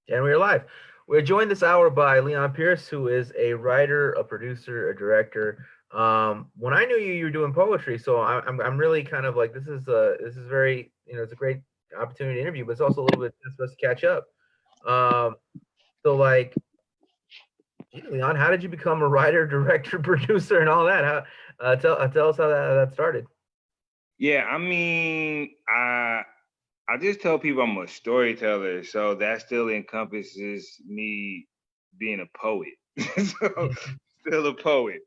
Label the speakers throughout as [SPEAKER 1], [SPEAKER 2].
[SPEAKER 1] And we're live. We're joined this hour by Leon Pierce, who is a writer, a producer, a director. When I knew you, you were doing poetry, so I'm really kind of like this is very it's a great opportunity to interview, but it's also a little bit for us to catch up. Um, so like, gee, Leon, how did you become a writer, director, producer, and all that? How tell us how that started.
[SPEAKER 2] Yeah, I mean, I just tell people I'm a storyteller, so that still encompasses me being a poet. So still a poet.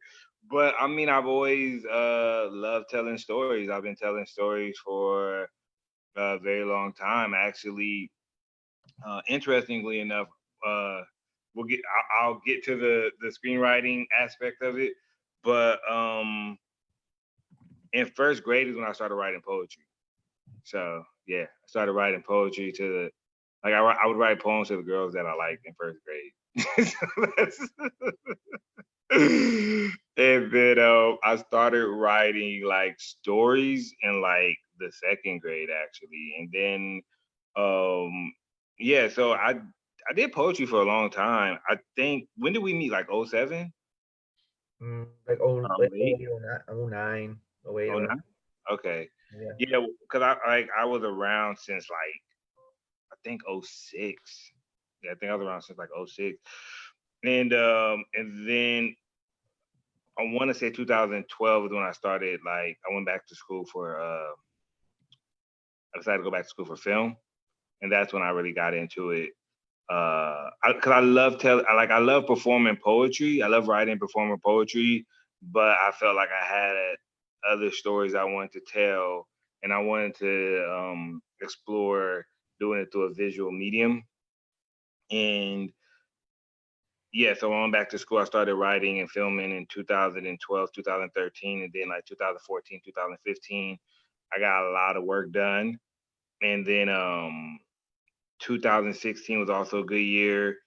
[SPEAKER 2] But I mean, I've always loved telling stories. I've been telling stories for a very long time. Actually, interestingly enough, uh, I'll get to the screenwriting aspect of it, but in first grade is when I started writing poetry. So yeah, I started writing poetry to the I would write poems to the girls that I liked in first grade. And then I started writing like stories in like the second grade actually, and then um yeah, so I did poetry for a long time. I think when did we meet? Like '07,
[SPEAKER 1] Like oh, like
[SPEAKER 2] late
[SPEAKER 1] 09, 08,
[SPEAKER 2] oh
[SPEAKER 1] around.
[SPEAKER 2] 09. Okay,
[SPEAKER 1] Yeah.
[SPEAKER 2] yeah, because I was around since like I think '06. Yeah, I think I was around since like '06. And then I want to say 2012 is when I started like I went back to school for I decided to go back to school for film, and that's when I really got into it. Because I love I love performing poetry. I love writing and performing poetry, but I felt like I had other stories I wanted to tell, and I wanted to explore doing it through a visual medium. And yeah, so I went back to school. I started writing and filming in 2012, 2013, and then like 2014, 2015, I got a lot of work done. And then 2016 was also a good year,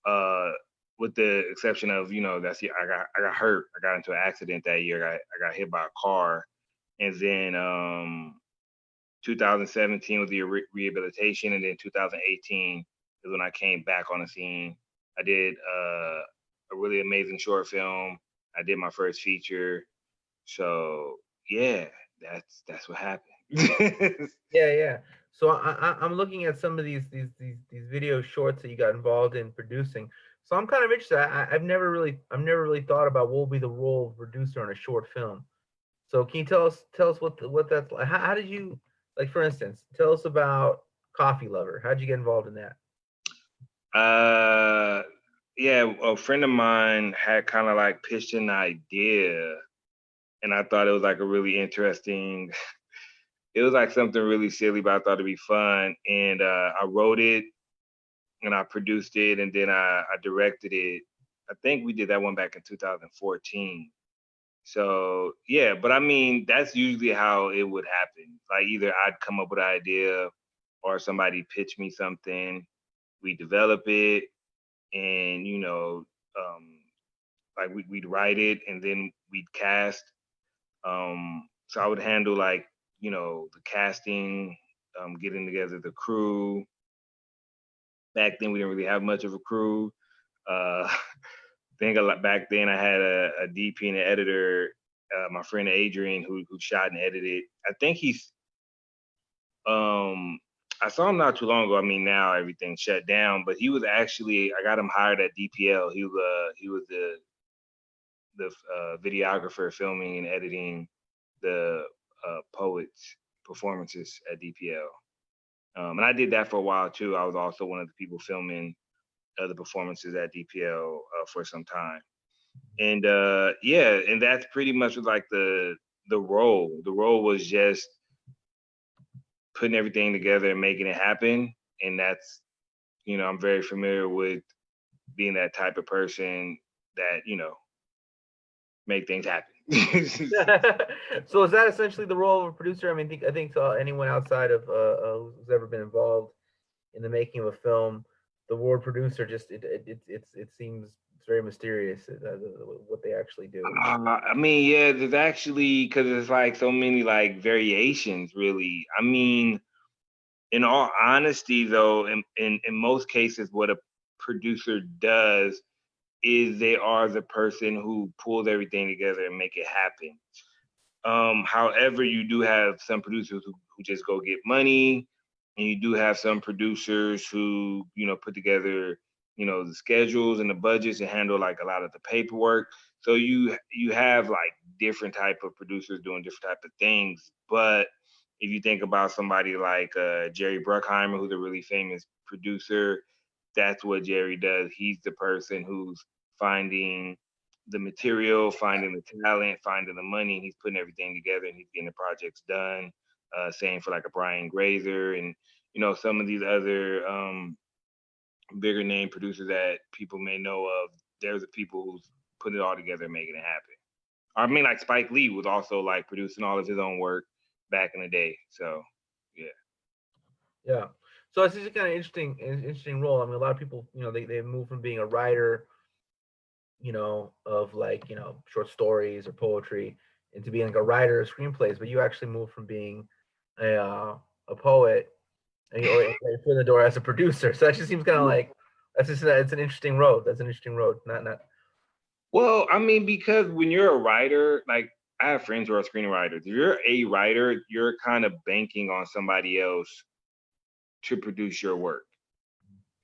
[SPEAKER 2] uh, with the exception of that's the I got hurt. I got into an accident that year. I got hit by a car, and then 2017 was the rehabilitation, and then 2018 is when I came back on the scene. I did a really amazing short film. I did my first feature. So yeah, that's what happened.
[SPEAKER 1] Yeah, yeah. So I'm looking at some of these video shorts that you got involved in producing. So I'm kind of interested. I've never really thought about what will be the role of producer in a short film. So can you tell us what that's like? How did you like, for instance, tell us about Coffee Lover. How did you get involved in that?
[SPEAKER 2] uh, yeah, a friend of mine had kind of like pitched an idea, and I thought it was like a really interesting. It was like something really silly, but I thought it'd be fun, and I wrote it and I produced it, and then I directed it. I think we did that one back in 2014. So yeah, but I mean that's usually how it would happen. Like either I'd come up with an idea, or somebody pitch me something. We develop it, and like we'd write it, and then we'd cast. So I would handle like the casting, getting together the crew. Back then we didn't really have much of a crew. I think a lot back then I had a DP and an editor, my friend Adrian, who shot and edited. I think he's I saw him not too long ago. I mean now everything's shut down, but he was actually I got him hired at DPL. He was the videographer filming and editing the poets performances at DPL. And I did that for a while too. I was also one of the people filming the performances at DPL for some time. And yeah, and that's pretty much like the role. The role was just putting everything together and making it happen. And that's I'm very familiar with being that type of person that make things happen.
[SPEAKER 1] So is that essentially the role of a producer? I mean, I think anyone outside of who's ever been involved in the making of a film, the word producer just it seems it's very mysterious what they actually do.
[SPEAKER 2] I mean, yeah, there's actually because there's like so many like variations, really. I mean, in all honesty, though, in most cases, what a producer does is they are the person who pulls everything together and make it happen. However, you do have some producers who just go get money, and you do have some producers who, put together, the schedules and the budgets and handle like a lot of the paperwork. So you have like different type of producers doing different type of things. But if you think about somebody like Jerry Bruckheimer, who's a really famous producer, that's what Jerry does. He's the person who's finding the material, finding the talent, finding the money. He's putting everything together and he's getting the projects done. Same for like a Brian Grazer and some of these other bigger name producers that people may know of. There's the people who's putting it all together and making it happen. I mean, like Spike Lee was also like producing all of his own work back in the day. So yeah.
[SPEAKER 1] Yeah. So it's just a kind of interesting role. I mean, a lot of people, they move from being a writer, of like, short stories or poetry into being like a writer of screenplays, but you actually moved from being a poet and you put in the door as a producer. So that just seems kind of like it's an interesting road. That's an interesting road. Not.
[SPEAKER 2] Well, I mean, because when you're a writer, like I have friends who are screenwriters. If you're a writer, you're kind of banking on somebody else to produce your work.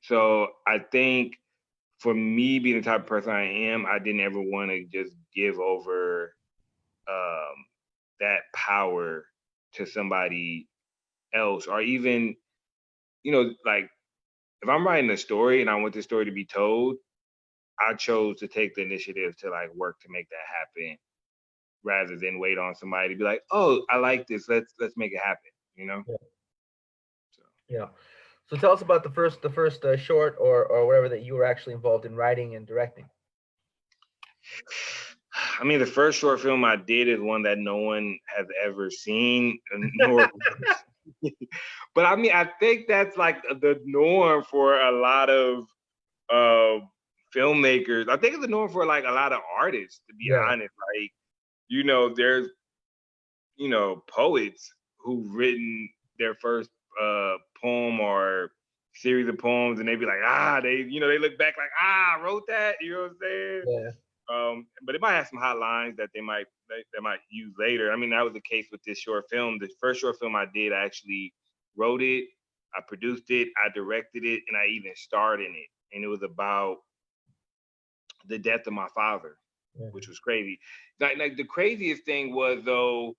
[SPEAKER 2] So I think for me being the type of person I am, I didn't ever want to just give over that power to somebody else, or even, like if I'm writing a story and I want the story to be told, I chose to take the initiative to like work to make that happen rather than wait on somebody to be like, oh, I like this. Let's make it happen,
[SPEAKER 1] Yeah. So. Yeah. So tell us about the first short or whatever that you were actually involved in writing and directing.
[SPEAKER 2] I mean, the first short film I did is one that no one has ever seen, nor. But I mean, I think that's like the norm for a lot of filmmakers. I think it's the norm for like a lot of artists, to be honest. Like, there's, poets who've written their first poem or series of poems, and they be like, they look back like, I wrote that. You know what I'm saying?
[SPEAKER 1] Yeah.
[SPEAKER 2] But it might have some hot lines that they might use later. I mean, that was the case with this short film. The first short film I did, I actually wrote it, I produced it, I directed it, and I even starred in it. And it was about the death of my father, which was crazy. Like the craziest thing was though,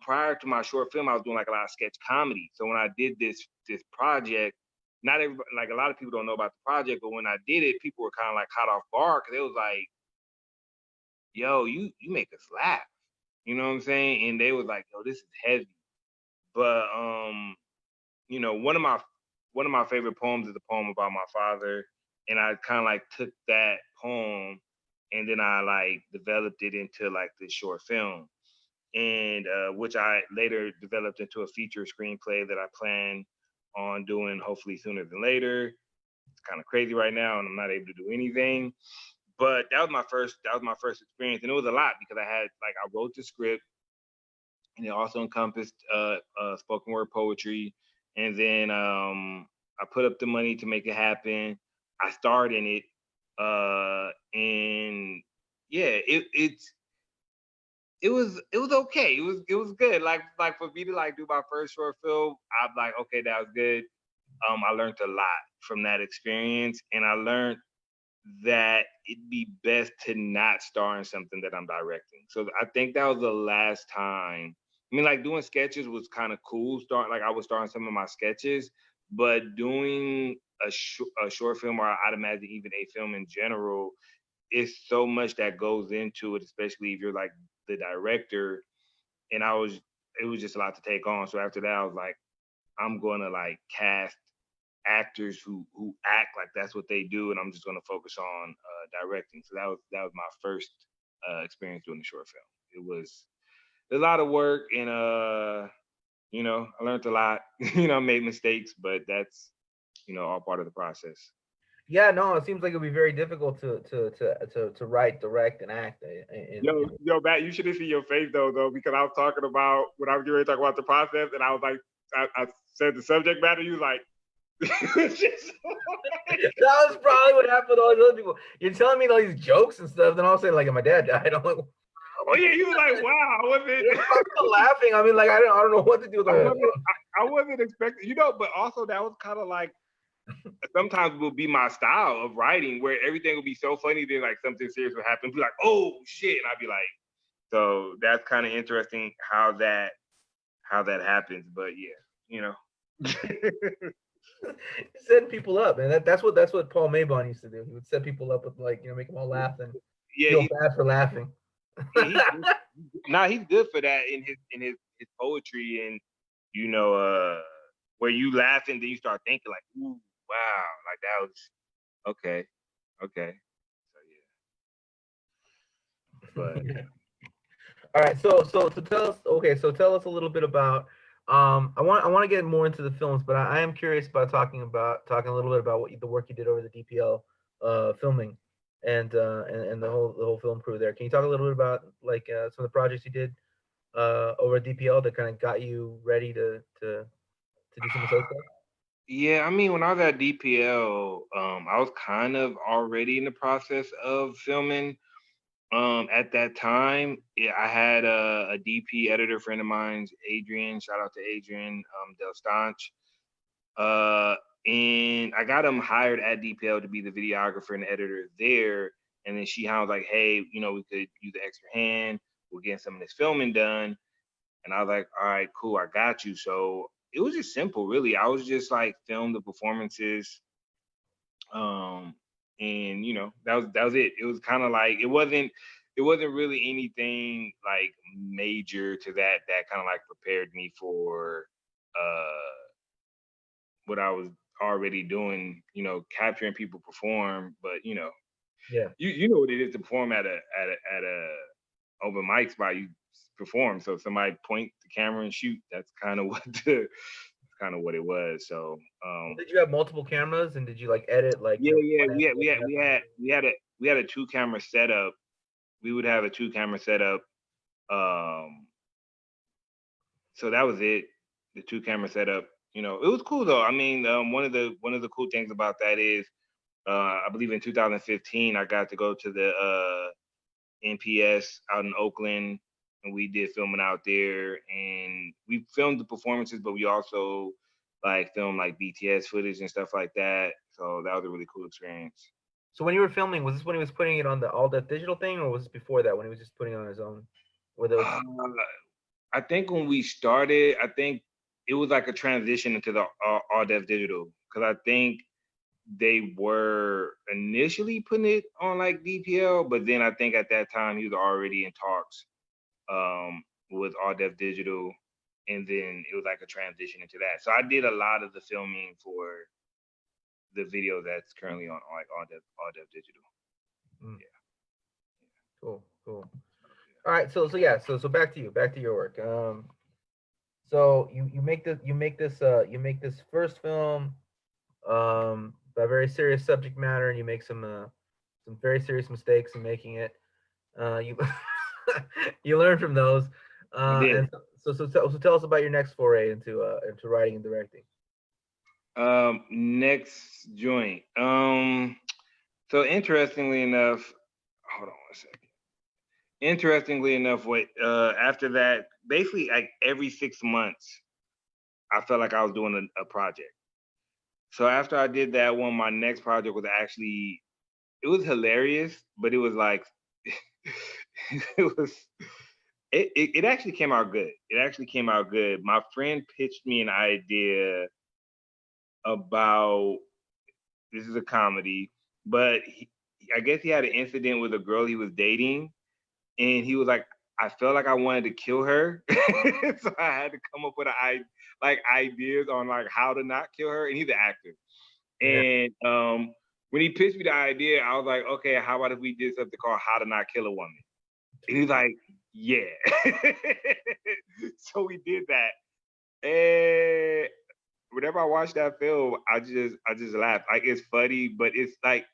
[SPEAKER 2] prior to my short film, I was doing like a lot of sketch comedy. So when I did this project, not everybody, like a lot of people don't know about the project, but when I did it, people were kind of like caught off guard because it was like, yo, you make us laugh. You know what I'm saying? And they was like, yo, this is heavy. But one of my favorite poems is a poem about my father. And I kind of like took that poem and then I like developed it into like this short film. And which I later developed into a feature screenplay that I plan on doing hopefully sooner than later. It's kind of crazy right now and I'm not able to do anything. But that was my first experience, and it was a lot because I wrote the script, and it also encompassed spoken word poetry, and then I put up the money to make it happen. I starred in it, and yeah, it was okay. It was good. Like for me to like do my first short film, I'm like, okay, that was good. I learned a lot from that experience, and I learned that it'd be best to not star in something that I'm directing. So I think that was the last time. I mean, like doing sketches was kind of cool. Like I was starting some of my sketches, but doing a short film, or I'd imagine even a film in general, is so much that goes into it, especially if you're like the director. And it was just a lot to take on. So after that, I was like, I'm going to like cast actors who act like that's what they do, and I'm just going to focus on directing. So that was my first experience doing the short film. It was a lot of work, and I learned a lot. I made mistakes, but that's all part of the process.
[SPEAKER 1] Yeah, no, it seems like it'd be very difficult to write, direct, and act.
[SPEAKER 2] Yo, Matt, you should have seen your face though, because I was talking about when I was getting ready to talk about the process, and I was like, I said the subject matter, you was like,
[SPEAKER 1] That was probably what happened with all these other people. You're telling me all these jokes and stuff, then all of a sudden, like, my dad died. I'm like,
[SPEAKER 2] oh yeah, you was like, wow, I wasn't.
[SPEAKER 1] I'm still laughing. I mean, like, I don't know what to do with it.
[SPEAKER 2] I wasn't expecting, but also that was kind of like sometimes will be my style of writing where everything will be so funny, then like something serious will happen, be like, oh shit, and I'd be like, so that's kind of interesting how that happens. But yeah,
[SPEAKER 1] Setting people up, man. That's what Paul Maybon used to do. He would set people up with, like, make them all laugh and feel bad for laughing.
[SPEAKER 2] He's good for that in his poetry, and where you laugh and then you start thinking like, ooh, wow, like that was okay. So but
[SPEAKER 1] all right, so tell us a little bit about I want to get more into the films, but I am curious about talking a little bit about the work you did over the DPL filming and the whole film crew there. Can you talk a little bit about like some of the projects you did over at DPL that kind of got you ready to do some of those stuff?
[SPEAKER 2] Yeah, I mean, when I was at DPL, I was kind of already in the process of filming. At that time, I had a DP editor friend of mine, Adrian. Shout out to Adrian Del Stanch. And I got him hired at DPL to be the videographer and editor there. And then she was like, hey, we could use the extra hand. We're getting some of this filming done. And I was like, all right, cool, I got you. So it was just simple, really. I was just like film the performances. And that was it. It was kind of like it wasn't really anything like major to that kind of like prepared me for what I was already doing, capturing people perform, but you know what it is to perform at a open mic spot. You perform, so somebody point the camera and shoot. That's kind of what it was. So
[SPEAKER 1] did you have multiple cameras, and did you like edit like
[SPEAKER 2] we had a 2-camera setup. We would have a 2-camera setup. So that was it. The 2-camera setup. It was cool though. I mean, one of the cool things about that is I believe in 2015 I got to go to the NPS out in Oakland, and we did filming out there, and we filmed the performances, but we also like filmed like BTS footage and stuff like that. So that was a really cool experience.
[SPEAKER 1] So when you were filming, was this when he was putting it on the All Def Digital thing, or was this before that when he was just putting it on his own?
[SPEAKER 2] I think when we started, I think it was like a transition into the All Def Digital, because I think they were initially putting it on like DPL, but then I think at that time he was already in talks with All Def Digital, and then it was like a transition into that. So I did a lot of the filming for the video that's currently on like All Def Digital.
[SPEAKER 1] Yeah. Cool. All right, so back to your work. So you make this first film, a very serious subject matter, and you make some very serious mistakes in making it. You you learn from those. And so tell us about your next foray into writing and directing.
[SPEAKER 2] Next joint. So interestingly enough, hold on one second. Interestingly enough, after that, basically like every 6 months, I felt like I was doing a project. So after I did that one, my next project was actually, it was hilarious, but it was like, it actually came out good. It actually came out good. My friend pitched me an idea about, this is a comedy, but I guess he had an incident with a girl he was dating, and he was like, I felt like I wanted to kill her. So I had to come up with ideas on like how to not kill her. And he's an actor. Yeah. And when he pitched me the idea, I was like, okay, how about if we did something called How to Not Kill a Woman? And he's like, yeah. So we did that. And whenever I watch that film, I just laugh. Like, it's funny, but it's like,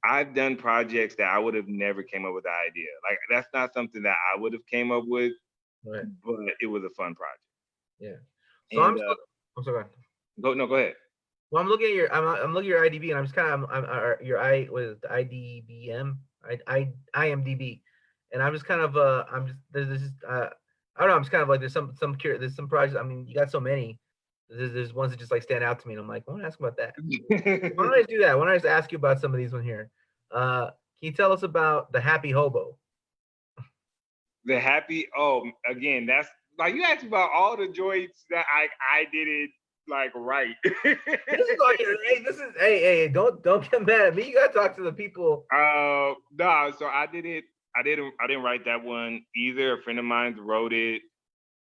[SPEAKER 2] I've done projects that I would have never came up with the idea. Like, that's not something that I would have came up with, right. But it was a fun project.
[SPEAKER 1] Yeah. So
[SPEAKER 2] And
[SPEAKER 1] I'm sorry.
[SPEAKER 2] go ahead.
[SPEAKER 1] Well, I'm looking at your IDB, and I'm just kind of your was it IDBM, IMDb, and I'm just kind of I'm just there's just I don't know, I'm just kind of like there's some projects. I mean, you got so many. There's ones that just like stand out to me, and I'm like, I want to ask about that. Why don't I do that? Why don't I just ask you about some of these one here? Can you tell us about the Happy Hobo?
[SPEAKER 2] The Happy, again, that's like you asked about all the joints that I did it like right.
[SPEAKER 1] This is like, hey, hey, don't get mad at me. You gotta talk to the people.
[SPEAKER 2] No, so I didn't write that one either. A friend of mine wrote it.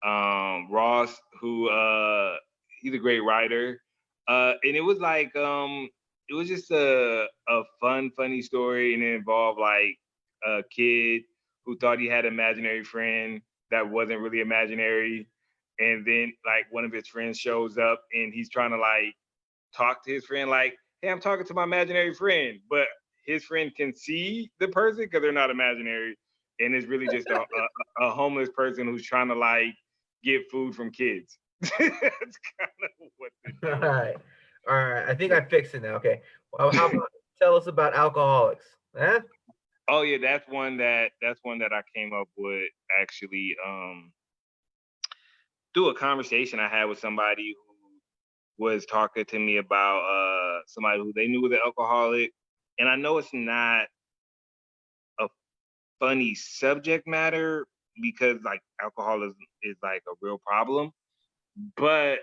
[SPEAKER 2] Ross, who he's a great writer. And it was like it was just a funny story, and it involved like a kid who thought he had an imaginary friend that wasn't really imaginary. And then like one of his friends shows up and he's trying to like talk to his friend like, hey, I'm talking to my imaginary friend, but his friend can see the person because they're not imaginary, and it's really just a homeless person who's trying to like get food from kids. That's kind of what the
[SPEAKER 1] All right. All right. I think I fixed it now. Okay. Well, how about tell us about alcoholics? Huh?
[SPEAKER 2] Oh yeah, that's one that I came up with actually through a conversation I had with somebody who was talking to me about somebody who they knew was an alcoholic. And I know it's not a funny subject matter because like alcoholism is like a real problem. But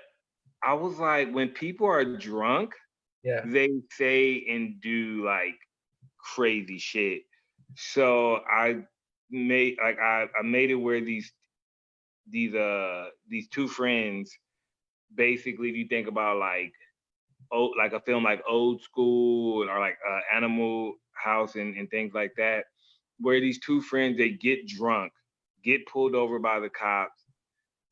[SPEAKER 2] I was like, when people are drunk,
[SPEAKER 1] Yeah.
[SPEAKER 2] they say and do like crazy shit. So I made it where these two friends, basically, if you think about like a film like Old School or like Animal House and things like that, where these two friends they get drunk, get pulled over by the cops,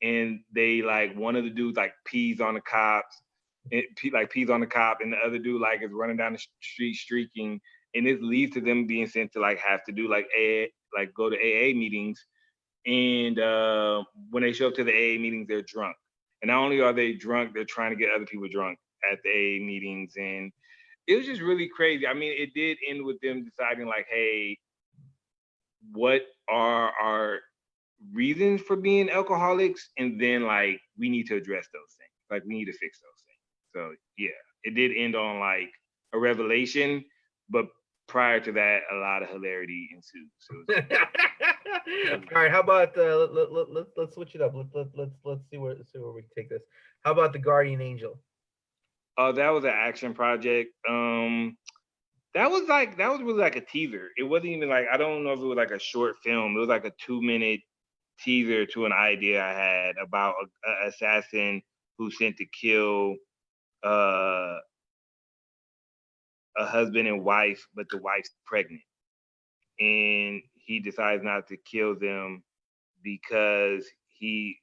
[SPEAKER 2] and they like one of the dudes like pees on the cops, like pees on the cop, and the other dude like is running down the street streaking, and it leads to them being sent to like have to do like like go to AA meetings, and when they show up to the AA meetings, they're drunk, and not only are they drunk, they're trying to get other people drunk at the AA meetings, and it was just really crazy. I mean, it did end with them deciding like, hey, what are our reasons for being alcoholics, and then like we need to address those things, like we need to fix those things. So yeah, it did end on like a revelation, but prior to that a lot of hilarity ensued. So
[SPEAKER 1] All right. How about let's switch it up. Let's see where we can take this. How about the Guardian Angel?
[SPEAKER 2] that was an action project. That was really like a teaser. It wasn't even like, I don't know if it was like a short film. It was like a 2-minute teaser to an idea I had about an assassin who's sent to kill uh, a husband and wife, but the wife's pregnant, and he decides not to kill them because he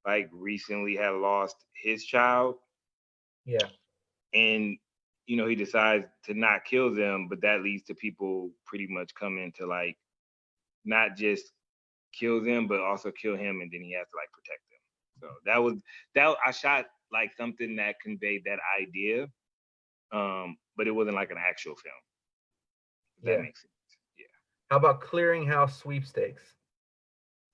[SPEAKER 2] like recently had lost his child,
[SPEAKER 1] Yeah.
[SPEAKER 2] and he decides to not kill them, but that leads to people pretty much coming to like not just kill them, but also kill him, and then he has to like protect them. So that I shot like something that conveyed that idea, but it wasn't like an actual film. If that
[SPEAKER 1] Yeah.
[SPEAKER 2] makes sense. Yeah,
[SPEAKER 1] How about Clearinghouse Sweepstakes?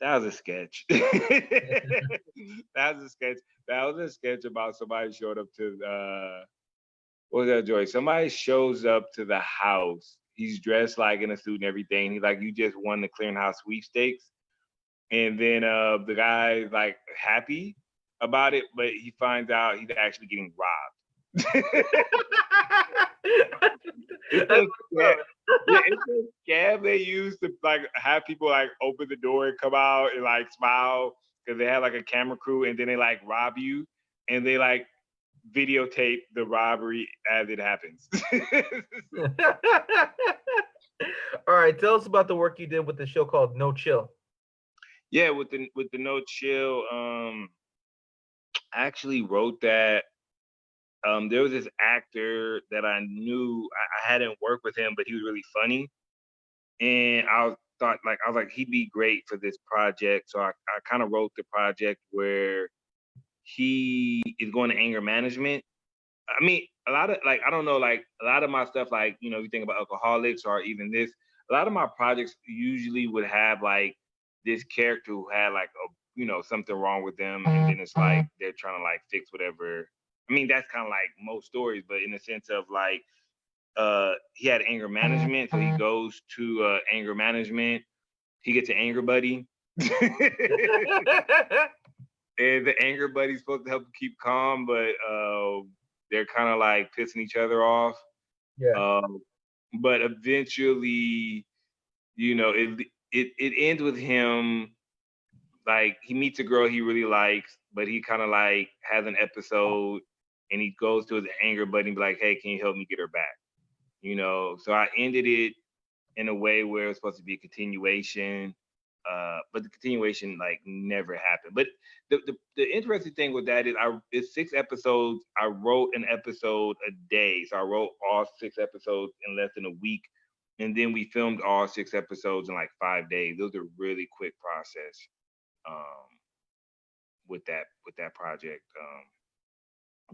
[SPEAKER 2] that was a sketch. That was a sketch. That was a sketch about somebody showed up to what was that joy? Somebody shows up to the house. He's dressed like in a suit and everything. He's like, "You just won the Clearinghouse Sweepstakes." And then the guy's like happy about it, but he finds out he's actually getting robbed. It's a scam. Yeah, it's a scam they use to like have people like open the door and come out and like smile because they have like a camera crew, and then they like rob you, and they like videotape the robbery as it happens.
[SPEAKER 1] All right, tell us about the work you did with the show called No Chill.
[SPEAKER 2] Yeah, with the No Chill, I actually wrote that. There was this actor that I knew. I hadn't worked with him, but he was really funny, and I was like he'd be great for this project. So I kind of wrote the project where he is going to anger management. I mean, a lot of like, I don't know, like a lot of my stuff, like, you know, you think about alcoholics or even this, a lot of my projects usually would have like this character who had like a, you know, something wrong with them. And then it's like, they're trying to like fix whatever. I mean, that's kind of like most stories, but in the sense of like, he had anger management. So he goes to anger management. He gets an anger buddy. And the anger buddy's supposed to help him keep calm, but they're kind of like pissing each other off.
[SPEAKER 1] Yeah.
[SPEAKER 2] But eventually, you know, it ends with him like he meets a girl he really likes, but he kind of like has an episode, and he goes to his anger buddy and be like, "Hey, can you help me get her back?" You know, so I ended it in a way where it was supposed to be a continuation, but the continuation like never happened. But the interesting thing with that is it's 6 episodes. I wrote an episode a day, so I wrote all 6 episodes in less than a week, and then we filmed all 6 episodes in like 5 days. It was a really quick process um, with that project,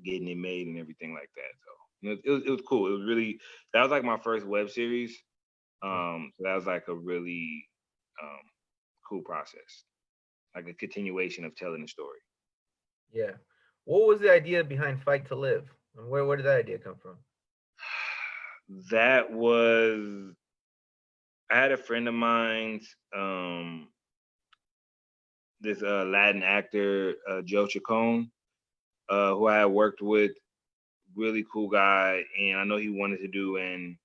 [SPEAKER 2] getting it made and everything like that. So you know, it was cool. It was really, that was like my first web series. So that was like a really um, cool process, like a continuation of telling the story.
[SPEAKER 1] Yeah. What was the idea behind Fight to Live? And where did that idea come from?
[SPEAKER 2] That was, I had a friend of mine's, this Latin actor, Joe Chacon, who I had worked with, really cool guy, and I know he wanted to do an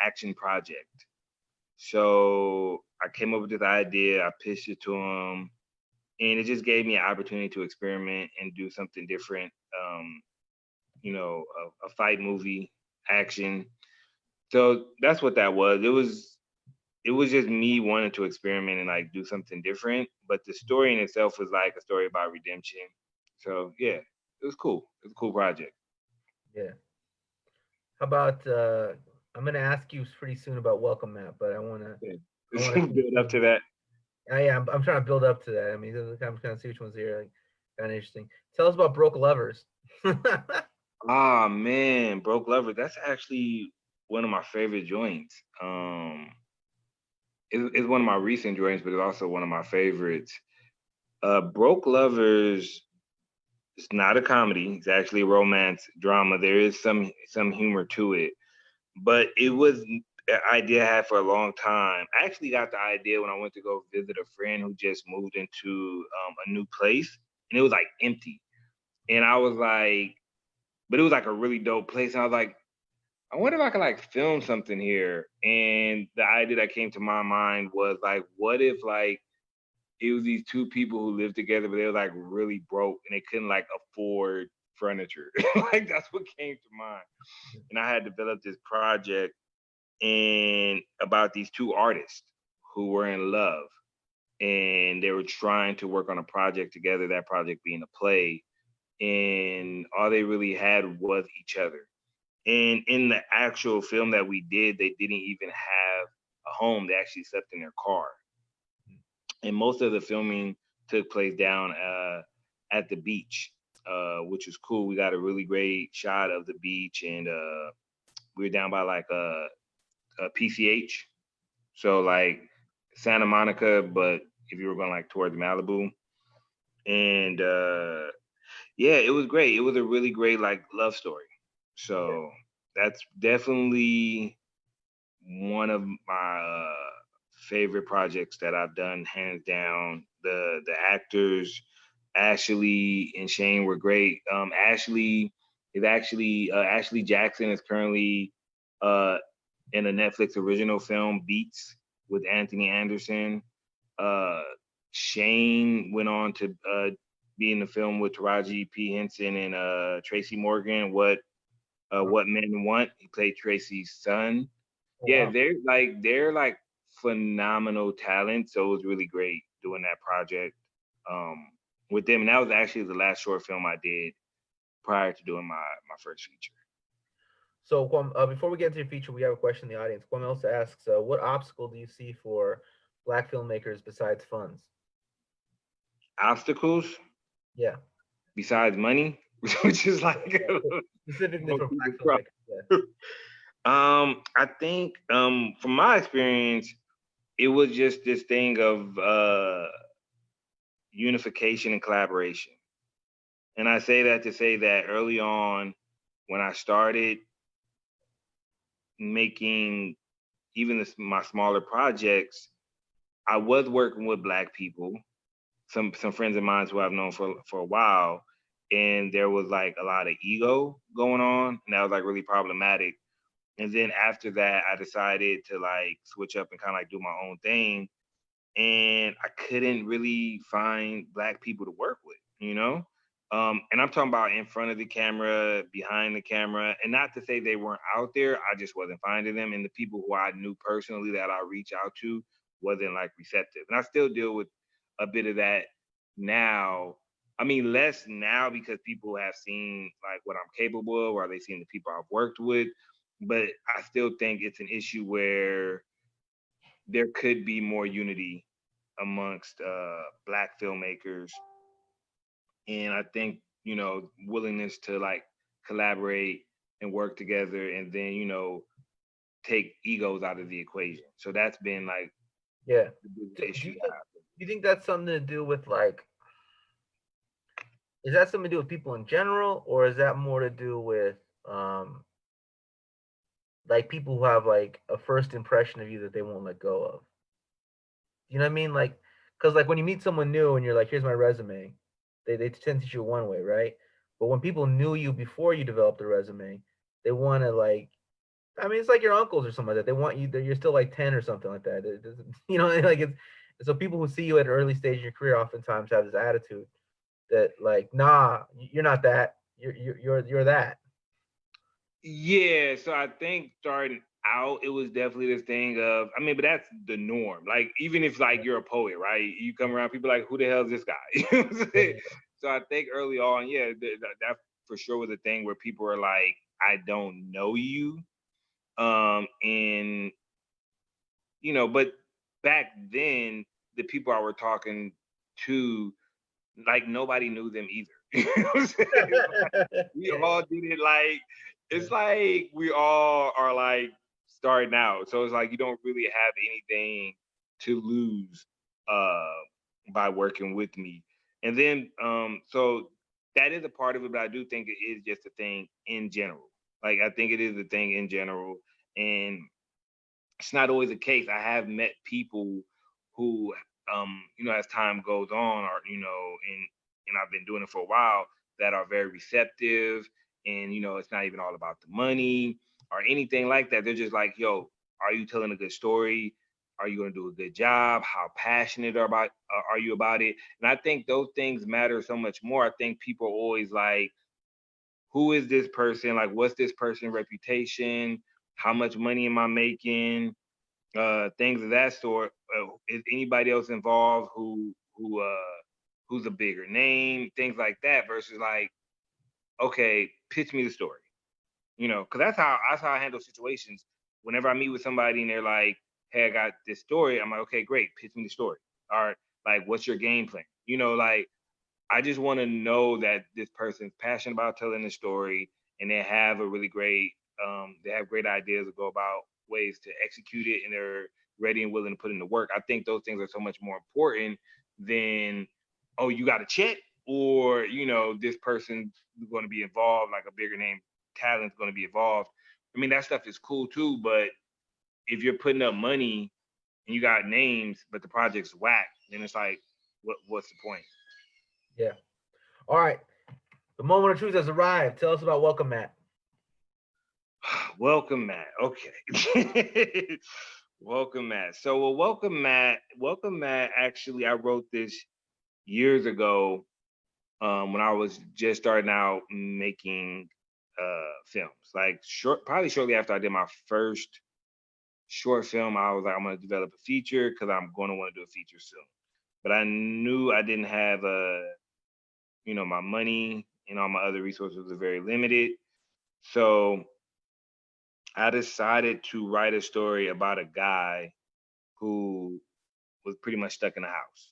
[SPEAKER 2] action project. So I came up with this idea, I pitched it to him, and it just gave me an opportunity to experiment and do something different. You know, a fight movie, action. So that's what that was. It was just me wanting to experiment and like do something different. But the story in itself was like a story about redemption. So yeah, it was cool. It was a cool project.
[SPEAKER 1] Yeah. How about I'm gonna ask you pretty soon about Welcome Mat, but
[SPEAKER 2] Yeah.
[SPEAKER 1] I wanna
[SPEAKER 2] Build up to that.
[SPEAKER 1] yeah, I'm trying to build up to that. I mean, I'm kind of see which ones here like kind of interesting. Tell us about Broke Lovers.
[SPEAKER 2] Ah man, Broke Lover. That's actually one of my favorite joints. It's one of my recent joints, but it's also one of my favorites. Broke Lovers. It's not a comedy. It's actually a romance drama. There is some humor to it, but it was an idea I had for a long time. I actually got the idea when I went to go visit a friend who just moved into a new place, and it was like empty. And I was like, but it was like a really dope place. And I was like, I wonder if I could like film something here. And the idea that came to my mind was like, what if like it was these two people who lived together, but they were like really broke and they couldn't like afford furniture. Like that's what came to mind. And I had developed this project and about these two artists who were in love and they were trying to work on a project together, that project being a play, and all they really had was each other. And in the actual film that we did, they didn't even have a home. They actually slept in their car. And most of the filming took place down at the beach, which was cool. We got a really great shot of the beach, and we were down by like a PCH, so like Santa Monica, but if you were going like towards Malibu, and yeah, it was great. It was a really great like love story. So that's definitely one of my favorite projects that I've done, hands down. The actors, Ashley and Shane, were great. Ashley is actually Ashley Jackson is currently uh, in a Netflix original film, Beats, with Anthony Anderson. Uh, Shane went on to be in the film with Taraji P. Henson and Tracy Morgan. What Men Want. He played Tracy's son.
[SPEAKER 1] Oh,
[SPEAKER 2] Yeah,
[SPEAKER 1] wow.
[SPEAKER 2] they're like phenomenal talent. So it was really great doing that project um, with them. And that was actually the last short film I did prior to doing my first feature.
[SPEAKER 1] So, before we get into your feature, we have a question in the audience. Kwame also asks, what obstacle do you see for Black filmmakers besides funds?
[SPEAKER 2] Obstacles?
[SPEAKER 1] Yeah.
[SPEAKER 2] besides money, which is like
[SPEAKER 1] Specifically
[SPEAKER 2] most
[SPEAKER 1] for
[SPEAKER 2] people's
[SPEAKER 1] Black
[SPEAKER 2] problem.
[SPEAKER 1] filmmakers. Yeah.
[SPEAKER 2] I think from my experience, it was just this thing of unification and collaboration. And I say that to say that early on, when I started making even my smaller projects, I was working with Black people, some friends of mine who I've known for a while, and there was like a lot of ego going on, and that was like really problematic. And then after that, I decided to like switch up and kind of like do my own thing, and I couldn't really find Black people to work with, you know? And I'm talking about in front of the camera, behind the camera, and not to say they weren't out there, I just wasn't finding them. And the people who I knew personally that I reach out to wasn't like receptive. And I still deal with a bit of that now. I mean, less now because people have seen like what I'm capable of, or they've seen the people I've worked with. But I still think it's an issue where there could be more unity amongst Black filmmakers, and I think willingness to like collaborate and work together, and then take egos out of the equation. So that's been like
[SPEAKER 1] Yeah.
[SPEAKER 2] the biggest
[SPEAKER 1] Do
[SPEAKER 2] issue
[SPEAKER 1] you
[SPEAKER 2] that
[SPEAKER 1] think that's something to do with like, is that something to do with people in general, or is that more to do with um like people who have like a first impression of you that they won't let go of? You know what I mean? Like, because like when you meet someone new and you're like, here's my resume, they tend to teach you one way, right? But when people knew you before you developed a resume, they want to like, I mean, it's like your uncles or something like that. They want you that you're still like 10 or something like that. It doesn't, like it's so people who see you at an early stage in your career oftentimes have this attitude that like, nah, you're not that. You're that.
[SPEAKER 2] Yeah, so I think starting out, it was definitely this thing of, I mean, but that's the norm. Like, even if like you're a poet, right? You come around, people like, who the hell is this guy? You know what I'm saying? So I think early on, yeah, that for sure was a thing where people are like, I don't know you. And but back then, the people I were talking to, like nobody knew them either. You know what I'm saying? We
[SPEAKER 1] Yeah.
[SPEAKER 2] all did it like it's like we all are like starting out. So it's like you don't really have anything to lose uh by working with me. And then so that is a part of it, but I do think it is just a thing in general. Like I think it is a thing in general. And it's not always the case. I have met people who as time goes on or and I've been doing it for a while that are very receptive and it's not even all about the money or anything like that. They're just like, yo, are you telling a good story? Are you going to do a good job? How passionate are you about it? And I think those things matter so much more. I think people are always like, who is this person? Like, what's this person's reputation? How much money am I making? Things of that sort. Is anybody else involved who's a bigger name? Things like that versus like, okay, pitch me the story. Because that's how I handle situations. Whenever I meet with somebody and they're like, "Hey, I got this story," I'm like, "Okay, great, pitch me the story." All right, like, what's your game plan? Like I just want to know that this person's passionate about telling the story and they have a really great, they have great ideas to go about ways to execute it and they're ready and willing to put in the work. I think those things are so much more important than, oh, you got a check or, this person's going to be involved, like a bigger name talent's going to be involved. I mean, that stuff is cool too, but if you're putting up money and you got names, but the project's whack, then it's like, what's the point?
[SPEAKER 1] Yeah. All right. The moment of truth has arrived. Tell us about Welcome Mat.
[SPEAKER 2] Welcome, Matt. Okay. Welcome, Matt. So, Welcome, Matt. Actually, I wrote this years ago when I was just starting out making films. Like probably shortly after I did my first short film, I was like, I'm going to develop a feature because I'm going to want to do a feature soon. But I knew I didn't have my money and all my other resources were very limited. So I decided to write a story about a guy who was pretty much stuck in a house.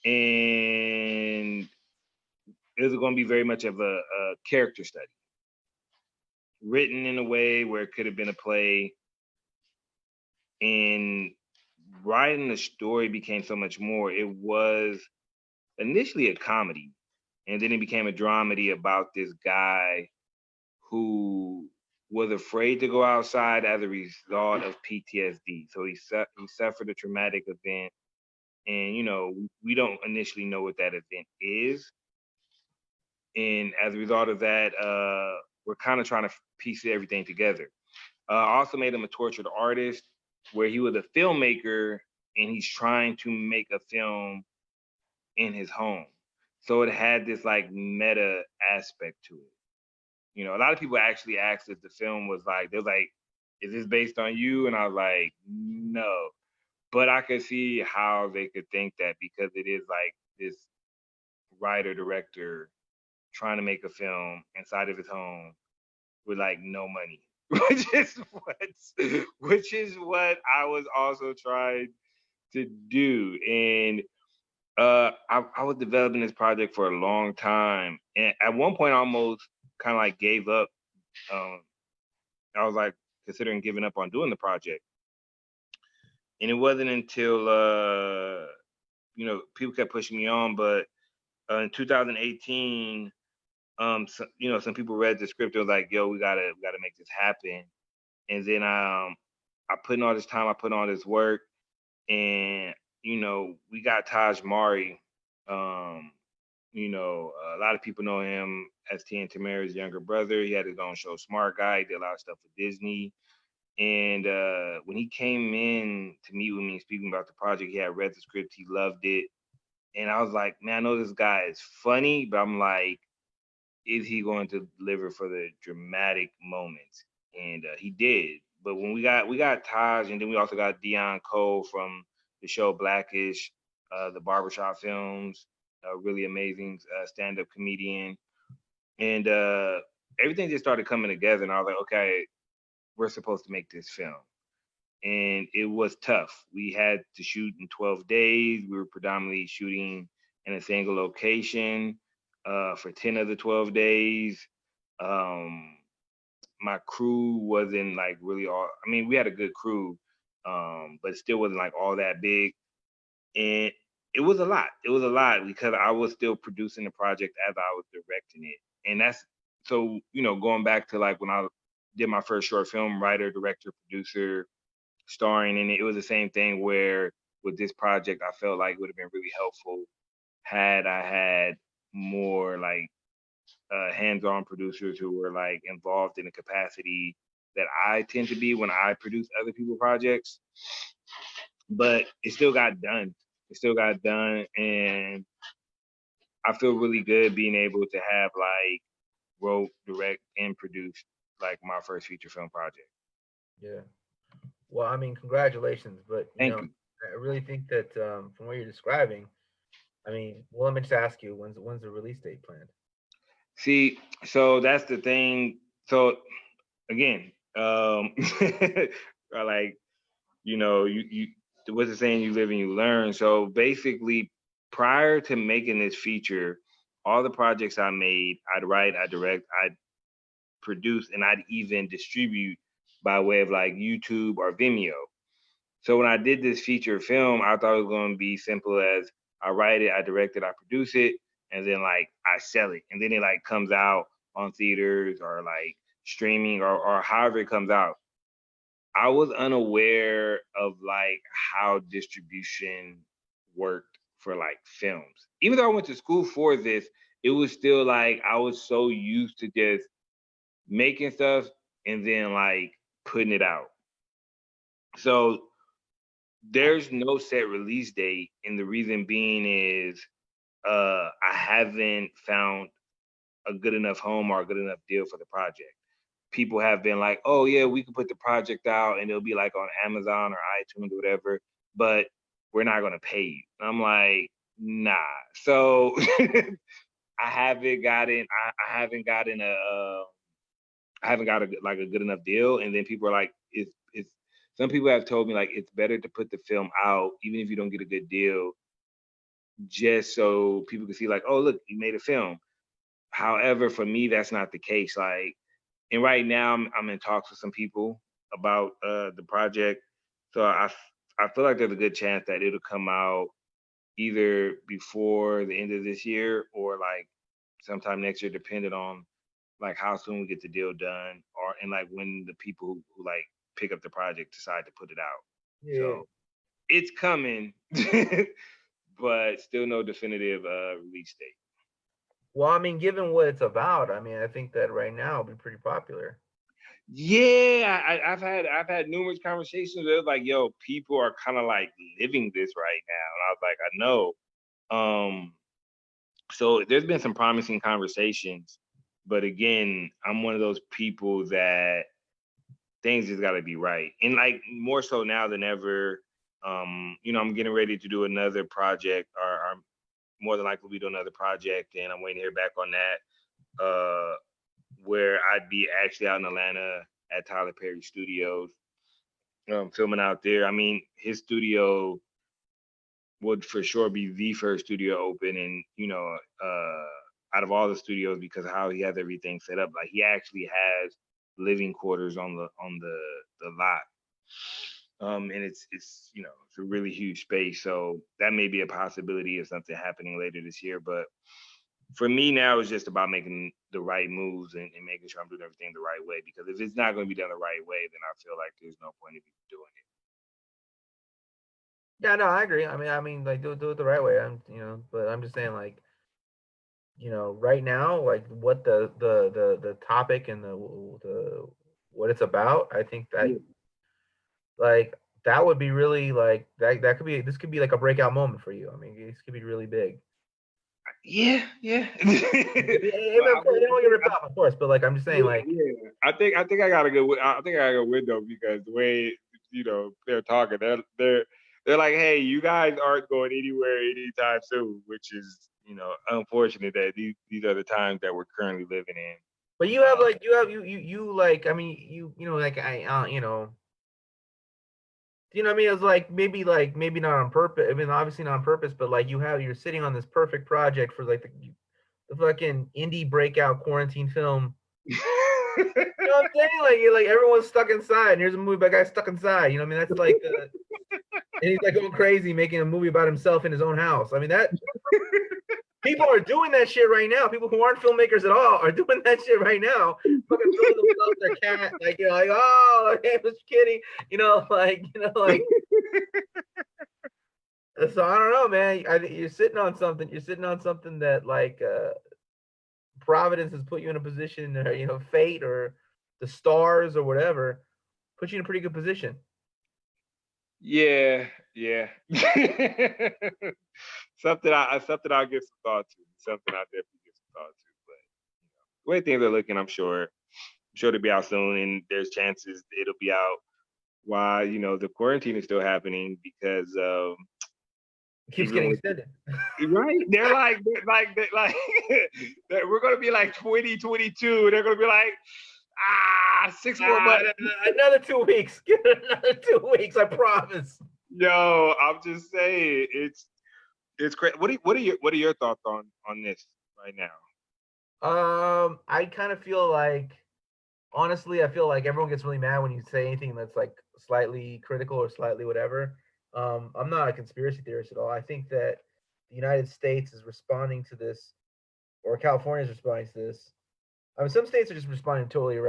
[SPEAKER 2] And it was going to be very much of a character study, written in a way where it could have been a play. And writing the story became so much more. It was initially a comedy, and then it became a dramedy about this guy who was afraid to go outside as a result of PTSD. So he suffered a traumatic event, and we don't initially know what that event is. And as a result of that, we're kind of trying to piece everything together. I also made him a tortured artist, where he was a filmmaker and he's trying to make a film in his home. So it had this like meta aspect to it. A lot of people actually asked if the film was like, they're like, is this based on you? And I was like, no. But I could see how they could think that, because it is like this writer director trying to make a film inside of his home with like no money, which is what I was also trying to do. And I was developing this project for a long time, and at one point I almost kind of like gave up. I was like considering giving up on doing the project, and it wasn't until people kept pushing me on. But in 2018, some people read the script. They was like, "Yo, we gotta make this happen." And then I put in all this time, I put in all this work, and we got Taj Mari. A lot of people know him as T and Tamara's younger brother. He had his own show, Smart Guy. He did a lot of stuff with Disney. And when he came in to meet with me speaking about the project, he had read the script. He loved it. And I was like, man, I know this guy is funny, but I'm like, is he going to deliver for the dramatic moments? And he did. But when we got Taj, and then we also got Dion Cole from the show Blackish, the barbershop films, a really amazing stand-up comedian. And everything just started coming together, and I was like, okay, we're supposed to make this film. And it was tough. We had to shoot in 12 days. We were predominantly shooting in a single location for 10 of the 12 days. My crew wasn't like really all, I mean, we had a good crew, but it still wasn't like all that big. And it was a lot. It was a lot because I was still producing the project as I was directing it. And that's so, going back to like when I did my first short film, writer, director, producer, starring in it, it was the same thing where with this project, I felt like it would have been really helpful had I had more like hands-on producers who were like involved in the capacity that I tend to be when I produce other people's projects. But it still got done. It still got done, and I feel really good being able to have like wrote, direct, and produced like my first feature film project.
[SPEAKER 1] Yeah. Well, I mean, congratulations, but
[SPEAKER 2] Thank you.
[SPEAKER 1] I really think that from what you're describing, I mean, well, let me just ask you, when's the release date planned?
[SPEAKER 2] See, so that's the thing. So again, like you what's the saying? You live and you learn. So basically, prior to making this feature, all the projects I made, I'd write, I'd direct, I'd produce, and I'd even distribute by way of like YouTube or Vimeo. So when I did this feature film, I thought it was going to be simple as I write it, I direct it, I produce it, and then like I sell it, and then it like comes out on theaters or like streaming or however it comes out. I was unaware of like how distribution worked for like films. Even though I went to school for this, it was still like I was so used to just making stuff and then like putting it out. So there's no set release date, and the reason being is I haven't found a good enough home or a good enough deal for the project. People have been like, oh yeah, we can put the project out and it'll be like on Amazon or iTunes or whatever, but we're not gonna pay you. I'm like, nah. So I haven't gotten I haven't gotten I haven't got like a good enough deal. And then people are like, it's some people have told me like it's better to put the film out even if you don't get a good deal, just so people can see like, oh look, you made a film. However, for me, that's not the case. Like, and right now I'm in talks with some people about the project. So I feel like there's a good chance that it'll come out either before the end of this year or like sometime next year, depending on like how soon we get the deal done or and like when the people who like pick up the project decide to put it out.
[SPEAKER 1] Yeah.
[SPEAKER 2] So it's coming, but still no definitive release date.
[SPEAKER 1] Well, I mean, given what it's about, I mean, I think that right now it'll be pretty popular.
[SPEAKER 2] Yeah, I've had numerous conversations with like, yo, people are kind of like living this right now. And I was like, I know. So there's been some promising conversations, but again, I'm one of those people that things just gotta be right. And like more so now than ever, I'm getting ready to do another project or more than likely we do another project and I'm waiting to hear back on that. Where I'd be actually out in Atlanta at Tyler Perry Studios, filming out there. I mean, his studio would for sure be the first studio open, and out of all the studios because of how he has everything set up, like he actually has living quarters on the lot. And it's it's a really huge space, so that may be a possibility of something happening later this year. But for me now, it's just about making the right moves and making sure I'm doing everything the right way. Because if it's not going to be done the right way, then I feel like there's no point in doing it.
[SPEAKER 1] Yeah, no, I agree. I mean, like do it the right way. But I'm just saying, like, right now, like what the topic and the what it's about. I think that like that would be really like that could be this could be like a breakout moment for you. I mean, this could be really big.
[SPEAKER 2] Yeah.
[SPEAKER 1] Of course, you don't get ripped off, of course, but like I'm just saying, like,
[SPEAKER 2] yeah. I think I got a good. I think I got a window because the way they're talking, they're like, hey, you guys aren't going anywhere anytime soon, which is unfortunate that these are the times that we're currently living in.
[SPEAKER 1] but you have like you like I mean like what I mean? It's like maybe not on purpose. I mean, obviously not on purpose, but like you're sitting on this perfect project for like the fucking indie breakout quarantine film. You know what I'm saying? Like you're like everyone's stuck inside, and here's a movie about a guy stuck inside. You know what I mean? That's like, and he's like going crazy making a movie about himself in his own house. I mean that people are doing that shit right now. People who aren't filmmakers at all are doing that shit right now. Fucking filming themselves, their cat, like like oh, I was kidding, like. So I don't know, man. You're sitting on something. You're sitting on something that like Providence has put you in a position, or fate or the stars or whatever, put you in a pretty good position.
[SPEAKER 2] Yeah. something I'll give some thought to. Something I'll definitely give some thought to. But the way things are looking, I'm sure to be out soon, and there's chances it'll be out while the quarantine is still happening because
[SPEAKER 1] It keeps getting extended.
[SPEAKER 2] Right? They're like we're gonna be like 2022. They're gonna be like 6 more months.
[SPEAKER 1] Another 2 weeks. Give it another 2 weeks. I promise.
[SPEAKER 2] Yo, I'm just saying it's crazy. What are your thoughts on this right now?
[SPEAKER 1] I kind of feel like, honestly, I feel like everyone gets really mad when you say anything that's like slightly critical or slightly whatever. I'm not a conspiracy theorist at all. I think that the United States is responding to this, or California is responding to this. I mean, some states are just responding totally.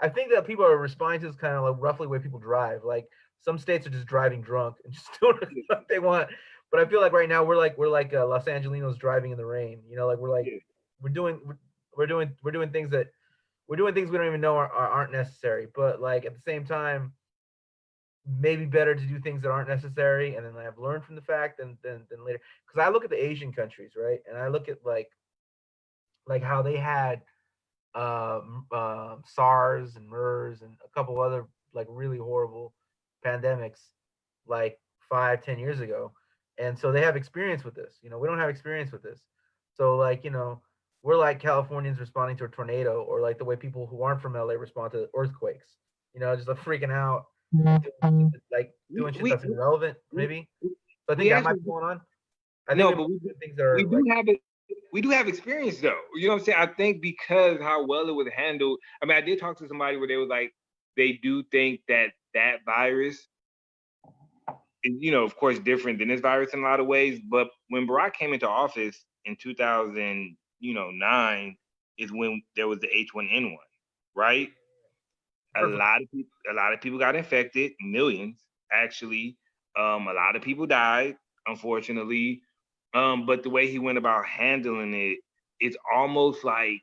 [SPEAKER 1] I think that people are responding to this kind of like roughly the way people drive. Like some states are just driving drunk and just doing what they want. But I feel like right now we're like Los Angelinos driving in the rain. Like we're doing things that we don't even know aren't necessary. But like at the same time, maybe better to do things that aren't necessary and then have learned from the fact than later. Because I look at the Asian countries, right, and I look at like how they had SARS and MERS and a couple other like really horrible pandemics like 5-10 years ago, and so they have experience with this. We don't have experience with this, so like we're like Californians responding to a tornado, or like the way people who aren't from LA respond to earthquakes. Just like freaking out, like doing shit that's irrelevant, maybe. So I think that might be going on. I think
[SPEAKER 2] but
[SPEAKER 1] things are
[SPEAKER 2] we do
[SPEAKER 1] like,
[SPEAKER 2] have it. do have experience though. You know what I'm saying? I think because how well it was handled. I mean, I did talk to somebody where they was like, they do think that that virus is, of course, different than this virus in a lot of ways. But when Barack came into office in 2009 is when there was the H1N1, right?
[SPEAKER 1] Perfect.
[SPEAKER 2] A lot of people got infected, millions actually. A lot of people died, unfortunately. But the way he went about handling it, it's almost like,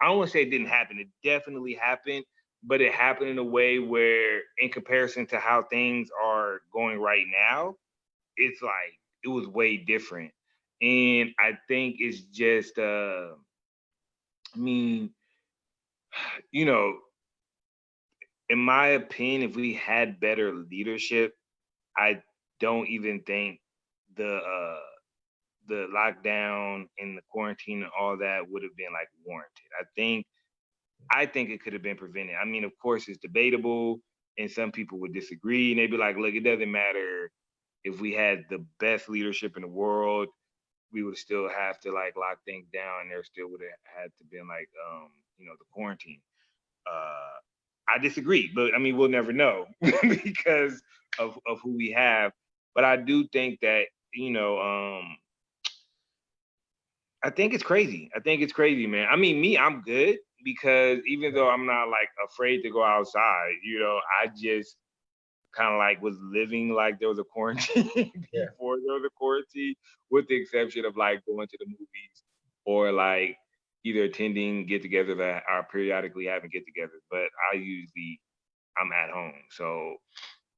[SPEAKER 2] I don't want to say it didn't happen. It definitely happened, but it happened in a way where, in comparison to how things are going right now, it's like it was way different. And I think it's just, I mean, you know, in my opinion, if we had better leadership, I don't even think the uh the lockdown and the quarantine and all that would have been like warranted. I think it could have been prevented. I mean, of course, it's debatable, and some people would disagree, and they'd be like, "Look, it doesn't matter if we had the best leadership in the world, we would still have to like lock things down, and there still would have had to been like, the quarantine." Uh, I disagree, but I mean, we'll never know because of who we have. But I do think that, I think it's crazy. I think it's crazy, man. I mean, me, I'm good because even though I'm not like afraid to go outside, I just kind of like was living like there was a quarantine
[SPEAKER 1] Yeah.
[SPEAKER 2] before there was a quarantine, with the exception of like going to the movies or like either attending get-togethers that are periodically having get-togethers. But I'm at home, so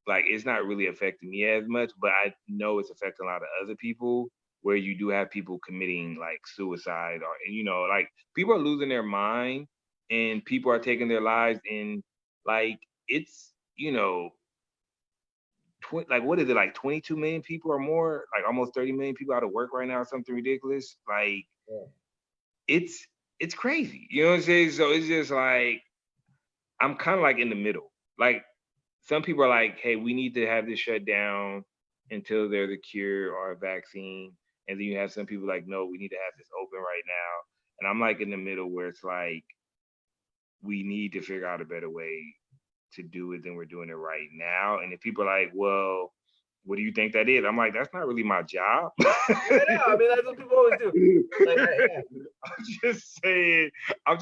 [SPEAKER 2] like it's not really affecting me as much. But I know it's affecting a lot of other people. Where you do have people committing like suicide, or like people are losing their mind, and people are taking their lives, and like it's like what is it, like 22 million people or more, like almost 30 million people out of work right now, or something ridiculous. Like
[SPEAKER 1] Yeah.
[SPEAKER 2] it's it's crazy. You know what I'm saying? So it's just like I'm kind of like in the middle. Like some people are like, hey, we need to have this shut down until there's a cure or a vaccine. And then you have some people like, no, we need to have this open right now. And I'm like in the middle where it's like we need to figure out a better way to do it than we're doing it right now. And if people are like, well, what do you think that is? I'm like, that's not really my job.
[SPEAKER 1] I know. I mean, that's what people always do. Like, yeah.
[SPEAKER 2] I'm just saying, I'm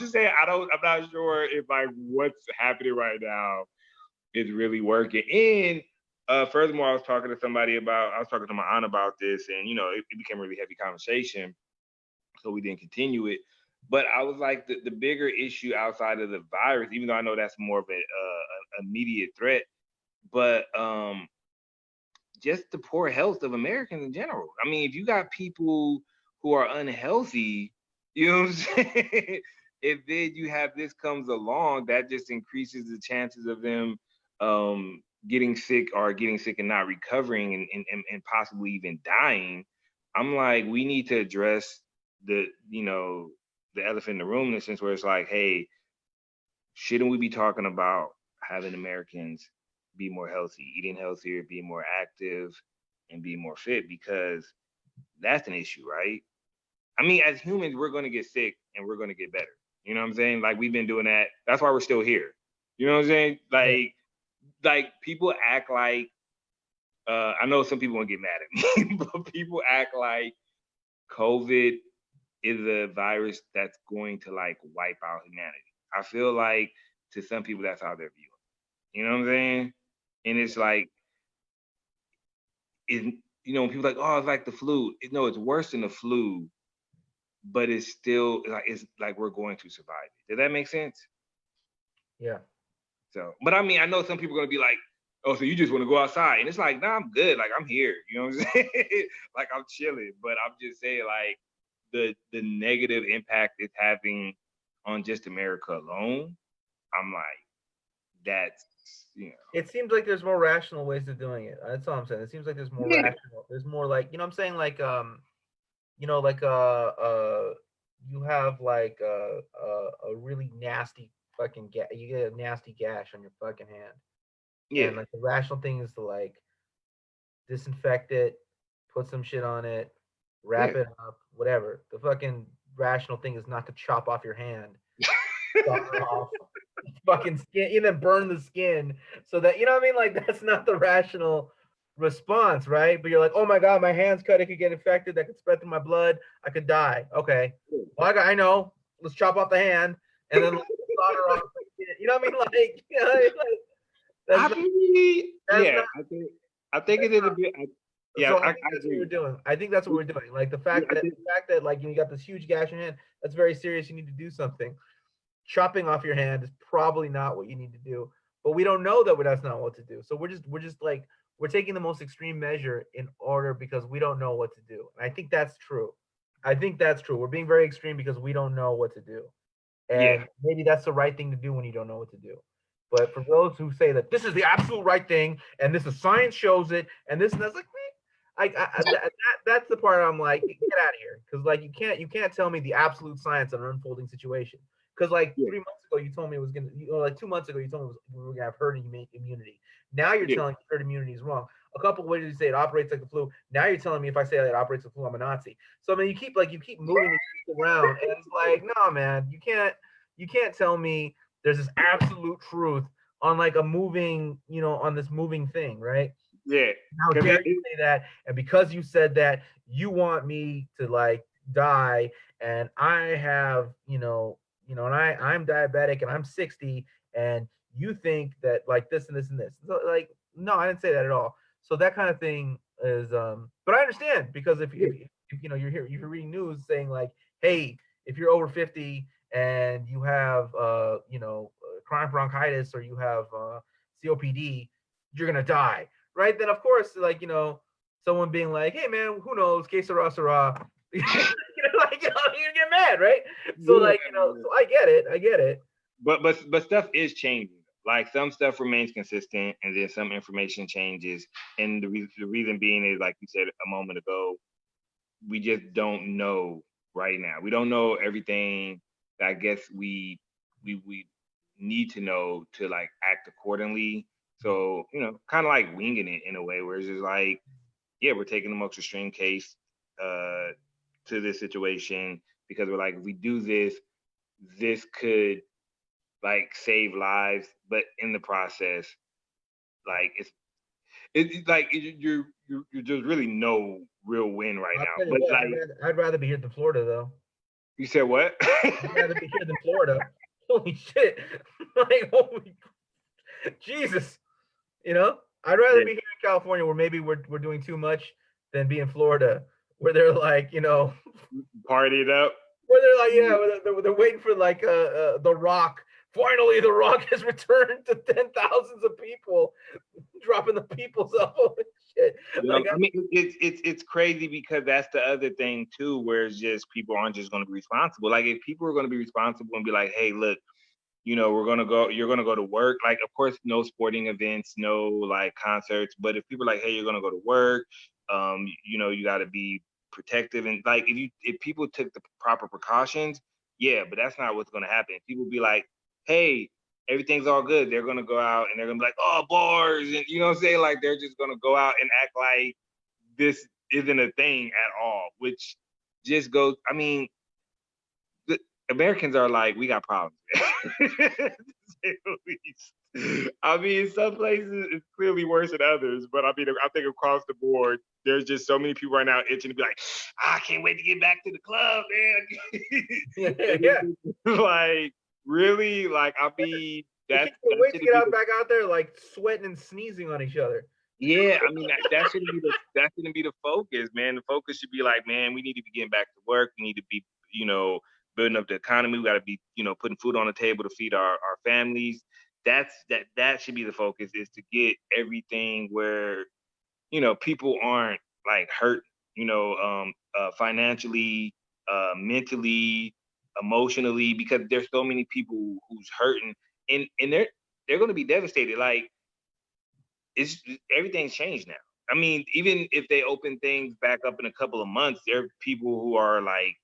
[SPEAKER 2] not sure if like what's happening right now is really working. And furthermore, I was talking to my aunt about this, and it became a really heavy conversation, so we didn't continue it. But I was like, the bigger issue outside of the virus, even though I know that's more of an immediate threat, but just the poor health of Americans in general. I mean, if you got people who are unhealthy, you know what I'm saying? If then you have this comes along, that just increases the chances of them getting sick and not recovering, and possibly even dying. I'm like, we need to address the elephant in the room, in the sense where it's like, hey, shouldn't we be talking about having Americans be more healthy, eating healthier, being more active, and be more fit? Because that's an issue, right? I mean, as humans, we're going to get sick and we're going to get better. You know what I'm saying? Like we've been doing that. That's why we're still here. You know what I'm saying?
[SPEAKER 1] Yeah.
[SPEAKER 2] Like people act like I know some people want to get mad at me, but people act like COVID is a virus that's going to like wipe out humanity. I feel like to some people that's how they're viewing. You know what I'm saying? And it's like, people like, oh, it's like the flu. No, it's worse than the flu, but it's like we're going to survive it. Does that make sense?
[SPEAKER 1] Yeah.
[SPEAKER 2] So, but I mean, I know some people are gonna be like, oh, so you just want to go outside, and it's like, nah, I'm good. Like I'm here. You know what I'm saying? Like I'm chilling. But I'm just saying, like the negative impact it's having on just America alone. I'm like, that's
[SPEAKER 1] It seems like there's more rational ways of doing it. That's all I'm saying. It seems like there's more
[SPEAKER 2] yeah,
[SPEAKER 1] rational. There's more like, you know what I'm saying? Like, like you have like a really nasty fucking you get a nasty gash on your fucking hand.
[SPEAKER 2] yeah,
[SPEAKER 1] And like the rational thing is to like disinfect it, put some shit on it,
[SPEAKER 2] yeah,
[SPEAKER 1] wrap it up, whatever. The fucking rational thing is not to chop off your hand, saw it off, fucking skin, and then burn the skin so that you know what I mean. Like that's not the rational response, right? But you're like, oh my god, my hand's cut. It could get infected. That could spread through my blood. I could die. Okay, well I know. Let's chop off the hand and then like, solder off the skin. You know what I mean? Like, you know, like that's
[SPEAKER 2] I
[SPEAKER 1] not,
[SPEAKER 2] mean,
[SPEAKER 1] that's
[SPEAKER 2] yeah,
[SPEAKER 1] not.
[SPEAKER 2] I think it is a bit. Yeah,
[SPEAKER 1] So I
[SPEAKER 2] I
[SPEAKER 1] think that's what we're
[SPEAKER 2] agree.
[SPEAKER 1] doing. I think that's what we're doing. Like
[SPEAKER 2] Yeah, I think
[SPEAKER 1] the fact that like you got this huge gash in your hand, that's very serious. You need to do something. Chopping off your hand is probably not what you need to do, but we don't know that that's not what to do. So we're just like we're taking the most extreme measure in order because we don't know what to do. And I think that's true. I think that's true. We're being very extreme because we don't know what to do.
[SPEAKER 2] yeah,
[SPEAKER 1] And maybe that's the right thing to do when you don't know what to do. But for those who say that this is the absolute right thing and this is science shows it and this and that's like, that's the part I'm like, get out of here, because like you can't tell me the absolute science on an unfolding situation. Because like
[SPEAKER 2] yeah,
[SPEAKER 1] 3 months ago you told me it was gonna, like 2 months ago you told me we were gonna have herd immunity. Now you're
[SPEAKER 2] yeah,
[SPEAKER 1] telling me herd immunity is wrong. A couple of ways you say it operates like the flu. Now you're telling me if I say it operates like the flu, I'm a Nazi. So I mean, you keep moving these around, and it's like, no, man, you can't tell me there's this absolute truth on like a moving, on this moving thing, right?
[SPEAKER 2] yeah.
[SPEAKER 1] How
[SPEAKER 2] Because
[SPEAKER 1] dare you say that? And because you said that, you want me to like die, and I have, and I'm diabetic and I'm 60, and you think that like this and this and this. So like, no, I didn't say that at all. So that kind of thing is, but I understand because if you're reading news saying like, hey, if you're over 50 and you have chronic bronchitis or you have COPD, you're gonna die, right? Then of course, like someone being like, "Hey man, who knows? Que sera, sera." Like you get mad, right? So
[SPEAKER 2] yeah,
[SPEAKER 1] like so I get it, I get it.
[SPEAKER 2] but stuff is changing. Like some stuff remains consistent, and then some information changes. And the reason being is, like you said a moment ago, we just don't know right now. We don't know everything that I guess we need to know to like act accordingly. So, kind of like winging it in a way where it's just like, yeah, we're taking the most extreme case uh to this situation because we're like, if we do this, this could like save lives, but in the process, like it's like you just really no real win right
[SPEAKER 1] I'll
[SPEAKER 2] now.
[SPEAKER 1] tell you
[SPEAKER 2] But
[SPEAKER 1] what,
[SPEAKER 2] like
[SPEAKER 1] I'd rather be here than Florida though.
[SPEAKER 2] you said, what?
[SPEAKER 1] I'd rather be here than Florida. Holy shit! Like holy Jesus, I'd rather
[SPEAKER 2] Yeah,
[SPEAKER 1] be here in California where maybe we're doing too much than be in Florida where they're like,
[SPEAKER 2] party it up.
[SPEAKER 1] where they're like, yeah, they're waiting for like the Rock. Finally, the Rock has returned to 10,000s of people, dropping the people's up. Holy shit! Like,
[SPEAKER 2] I mean, it's crazy because that's the other thing too, where it's just people aren't just going to be responsible. Like if people are going to be responsible and be like, hey, look, you're gonna go to work. Like, of course, no sporting events, no like concerts. But if people are like, hey, you're gonna go to work, you got to be protective. And like, if people took the proper precautions, yeah, but that's not what's gonna happen. People be like, hey, everything's all good. They're gonna go out and they're gonna be like, oh, bars, and you know what I'm saying? Like, they're just gonna go out and act like this isn't a thing at all, which just goes. I mean, Americans are like, we got problems. I mean, some places it's clearly worse than others, but I mean, I think across the board, there's just so many people right now itching to be like, I can't wait to get back to the club,
[SPEAKER 1] yeah, yeah.
[SPEAKER 2] man. Like, really? Like, I mean,
[SPEAKER 1] They
[SPEAKER 2] that
[SPEAKER 1] can't
[SPEAKER 2] that
[SPEAKER 1] wait to
[SPEAKER 2] shouldn't
[SPEAKER 1] get
[SPEAKER 2] be
[SPEAKER 1] out
[SPEAKER 2] the
[SPEAKER 1] back out there, like sweating and sneezing on each other.
[SPEAKER 2] yeah. I mean, that shouldn't be the focus, man. The focus should be like, man, we need to be getting back to work. We need to be, you know, building up the economy. We got to be, putting food on the table to feed our families. That should be the focus, is to get everything where people aren't like hurt, financially, mentally, emotionally, because there's so many people who's hurting, and they're going to be devastated. Like, it's everything's changed now. I mean, even if they open things back up in a couple of months, there are people who are like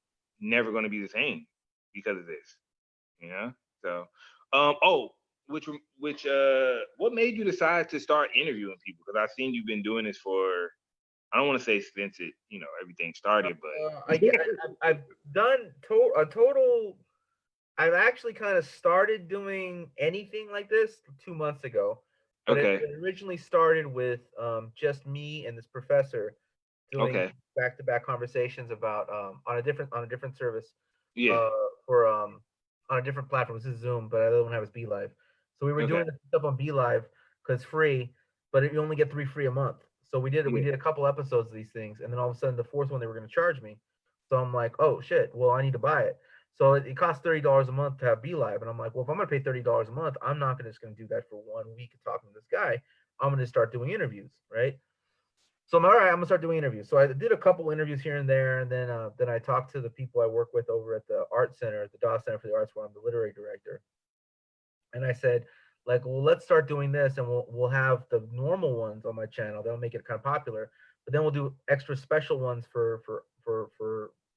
[SPEAKER 2] never going to be the same because of this. You know. So, oh, what made you decide to start interviewing people? Because I've seen you've been doing this for I don't want to say since it, everything started,
[SPEAKER 1] I
[SPEAKER 2] but
[SPEAKER 1] get. I've done a total. I've actually kind of started doing anything like this 2 months ago, but it,
[SPEAKER 2] okay,
[SPEAKER 1] it originally started with just me and this professor doing
[SPEAKER 2] okay,
[SPEAKER 1] back-to-back conversations about on a different service
[SPEAKER 2] yeah,
[SPEAKER 1] uh for on a different platform. This is Zoom, but the other one have is Be Live. So we were
[SPEAKER 2] okay,
[SPEAKER 1] doing this stuff on Be Live because it's free, but you only get 3 free a month. So we
[SPEAKER 2] yeah,
[SPEAKER 1] did a couple episodes of these things, and then all of a sudden the fourth one they were going to charge me. So I'm like, oh shit, well I need to buy it. So it costs $30 a month to have Be Live, and I'm like, well if I'm gonna pay $30 a month, I'm not just gonna do that for 1 week of talking to this guy. I'm gonna start doing interviews, right? So I'm all right. I'm gonna start doing interviews. So I did a couple interviews here and there, and then I talked to the people I work with over at the art center, at the Dawes Center for the Arts, where I'm the literary director. And I said, like, well, let's start doing this, and we'll have the normal ones on my channel. That'll make it kind of popular. But then we'll do extra special ones for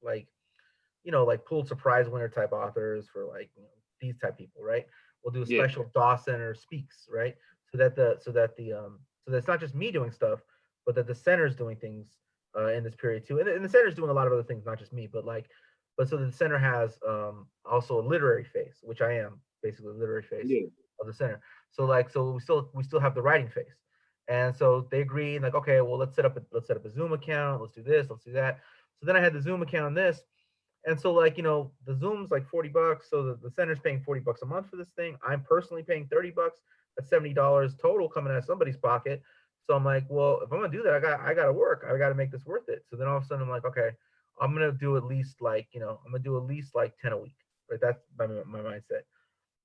[SPEAKER 1] like like Pulitzer Prize winner type authors, for like these type people, right? We'll do a
[SPEAKER 2] yeah,
[SPEAKER 1] special Dawes Center speaks, right? So that's not just me doing stuff, but that the center's doing things in this period too, and the center's doing a lot of other things, not just me, but so the center has also a literary face, which I am basically a literary face
[SPEAKER 2] yeah,
[SPEAKER 1] of the center. So we still have the writing face, and so they agreed like, okay, well let's set up a Zoom account, let's do this, let's do that. So then I had the Zoom account on this, and so like the Zoom's like $40, so the center's paying $40 a month for this thing. I'm personally paying $30. That's $70 total coming out of somebody's pocket. So I'm like, well, if I'm gonna do that, I gotta work. I gotta make this worth it. So then all of a sudden I'm like, okay, I'm gonna do at least like I'm gonna do at least like 10 a week. Right, that's my mindset.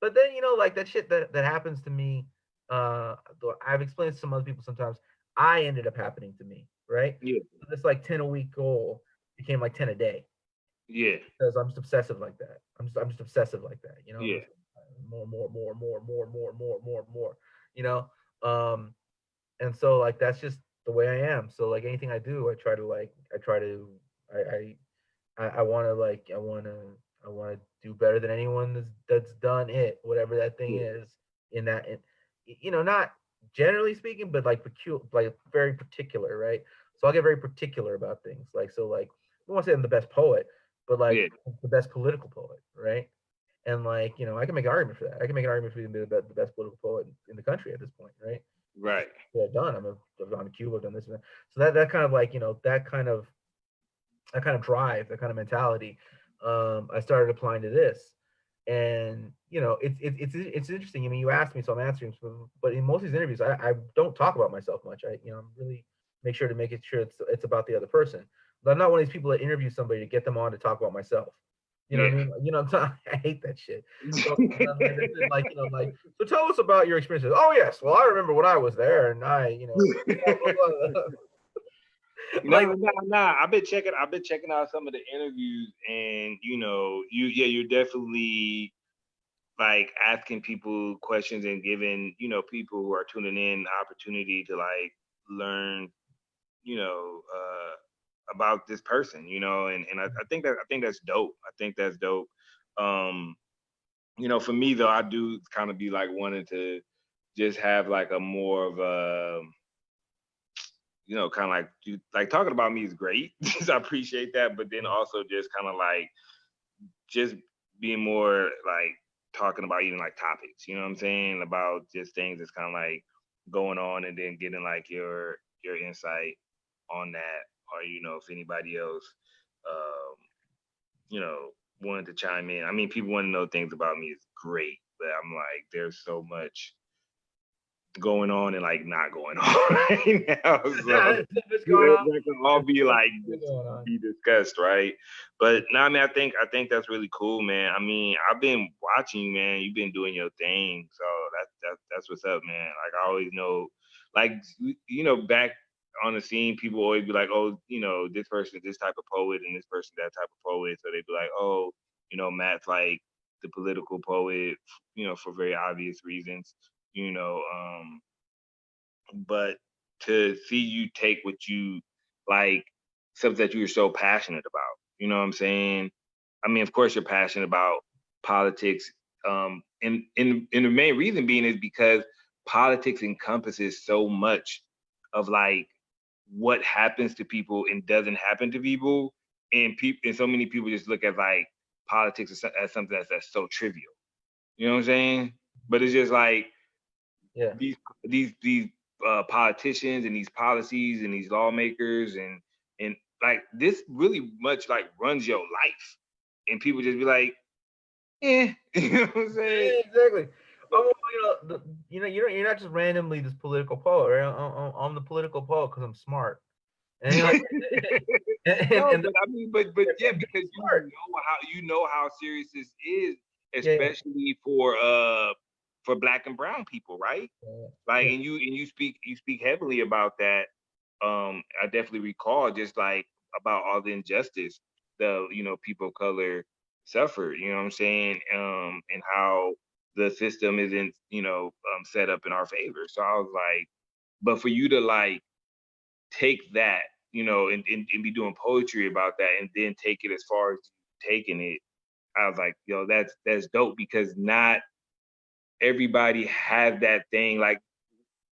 [SPEAKER 1] But then like that shit that happens to me. I've explained to some other people sometimes. I ended up happening to me, right?
[SPEAKER 2] yeah,
[SPEAKER 1] So this like 10 a week goal became like 10 a day
[SPEAKER 2] yeah,
[SPEAKER 1] because I'm just obsessive like that. I'm just obsessive like that.
[SPEAKER 2] yeah,
[SPEAKER 1] Just more. You know, um, and so like that's just the way I am. So like anything I do, I want to I want to do better than anyone that's done it, whatever that thing
[SPEAKER 2] yeah,
[SPEAKER 1] is. In that, not generally speaking, but like like very particular, right? So I'll get very particular about things. Like so, like I don't want to say I'm the best poet, but like
[SPEAKER 2] yeah,
[SPEAKER 1] the best political poet, right? And like I can make an argument for that. I can make an argument for being the best political poet in the country at this point, right?
[SPEAKER 2] right,
[SPEAKER 1] What I've done. I've gone to Cuba, I've done this and that. So that kind of like that kind of drive, that kind of mentality, I started applying to this. And it's interesting. I mean, you asked me, so I'm answering. But in most of these interviews, I don't talk about myself much. I'm really make sure to make it sure it's about the other person. But I'm not one of these people that interview somebody to get them on to talk about myself. You know what I
[SPEAKER 2] yeah.
[SPEAKER 1] mean? I hate that shit. So like like, so tell us about your experiences. Oh yes, well I remember when I was there, and like
[SPEAKER 2] No, no, no. I've been checking out some of the interviews, and you're definitely like asking people questions and giving people who are tuning in the opportunity to like learn, you know, uh, about this person, and I think that's dope. I think that's dope. Um, for me though, I do kind of be like wanting to just have like a more of a kind of like talking about me is great. I appreciate that, but then also just kind of like just being more like talking about even like topics, you know what I'm saying, about just things that's kind of like going on, and then getting like your insight on that, or if anybody else, um, you know, wanted to chime in. I mean, people want to know things about me is great, but I'm like, there's so much going on and like not going on right now. So
[SPEAKER 1] what's going on?
[SPEAKER 2] that can all be like
[SPEAKER 1] What's going on?
[SPEAKER 2] be discussed, right? But no, I mean, I think that's really cool, man. I mean, I've been watching you, man. You've been doing your thing, so that's what's up, man. Like I always know, like back on the scene, people always be like, oh, this person is this type of poet and this person that type of poet. So they'd be like, oh, Matt's like the political poet, for very obvious reasons, you know. But to see you take what you like, something that you're so passionate about, you know what I'm saying? I mean, of course you're passionate about politics. And the main reason being is because politics encompasses so much of like what happens to people and doesn't happen to people, and so many people just look at like politics as something that's so trivial. You know what I'm saying? But it's just like
[SPEAKER 1] Yeah.
[SPEAKER 2] these politicians and these policies and these lawmakers and like this really much like runs your life, and people just be like, you know what I'm saying?
[SPEAKER 1] Yeah, exactly. Oh, well, you're not just randomly this political poet, right? I'm the political poet because I'm smart, and you're like,
[SPEAKER 2] No,
[SPEAKER 1] and
[SPEAKER 2] but I mean, but yeah, because
[SPEAKER 1] smart.
[SPEAKER 2] you know how serious this is,
[SPEAKER 1] Yeah, yeah,
[SPEAKER 2] especially for Black and brown people, right? Like,
[SPEAKER 1] yeah,
[SPEAKER 2] and you speak heavily about that. I definitely recall just like about all the injustice the people of color suffered. You know what I'm saying? And how the system isn't set up in our favor. So I was like, but for you to like take that, and be doing poetry about that, and then take it as far as taking it, I was like, yo, that's dope, because not everybody have that thing. Like,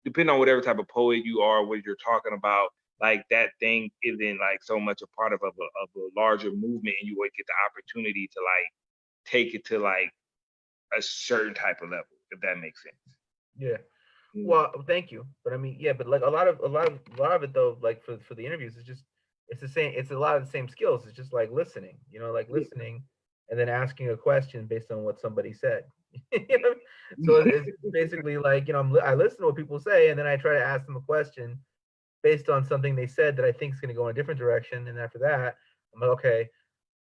[SPEAKER 2] depending on whatever type of poet you are, what you're talking about, like that thing isn't like so much a part of a larger movement, and you would get the opportunity to like take it to like a certain type of level, if that makes sense.
[SPEAKER 1] yeah.
[SPEAKER 2] Mm.
[SPEAKER 1] Well, thank you, but I mean, yeah, but like a lot of it though, like for the interviews, it's the same. It's a lot of the same skills. It's just like listening, like
[SPEAKER 2] Yeah.
[SPEAKER 1] listening, and then asking a question based on what somebody said. You know? So it's basically like I listen to what people say, and then I try to ask them a question based on something they said that I think is going to go in a different direction. And after that, I'm like, okay,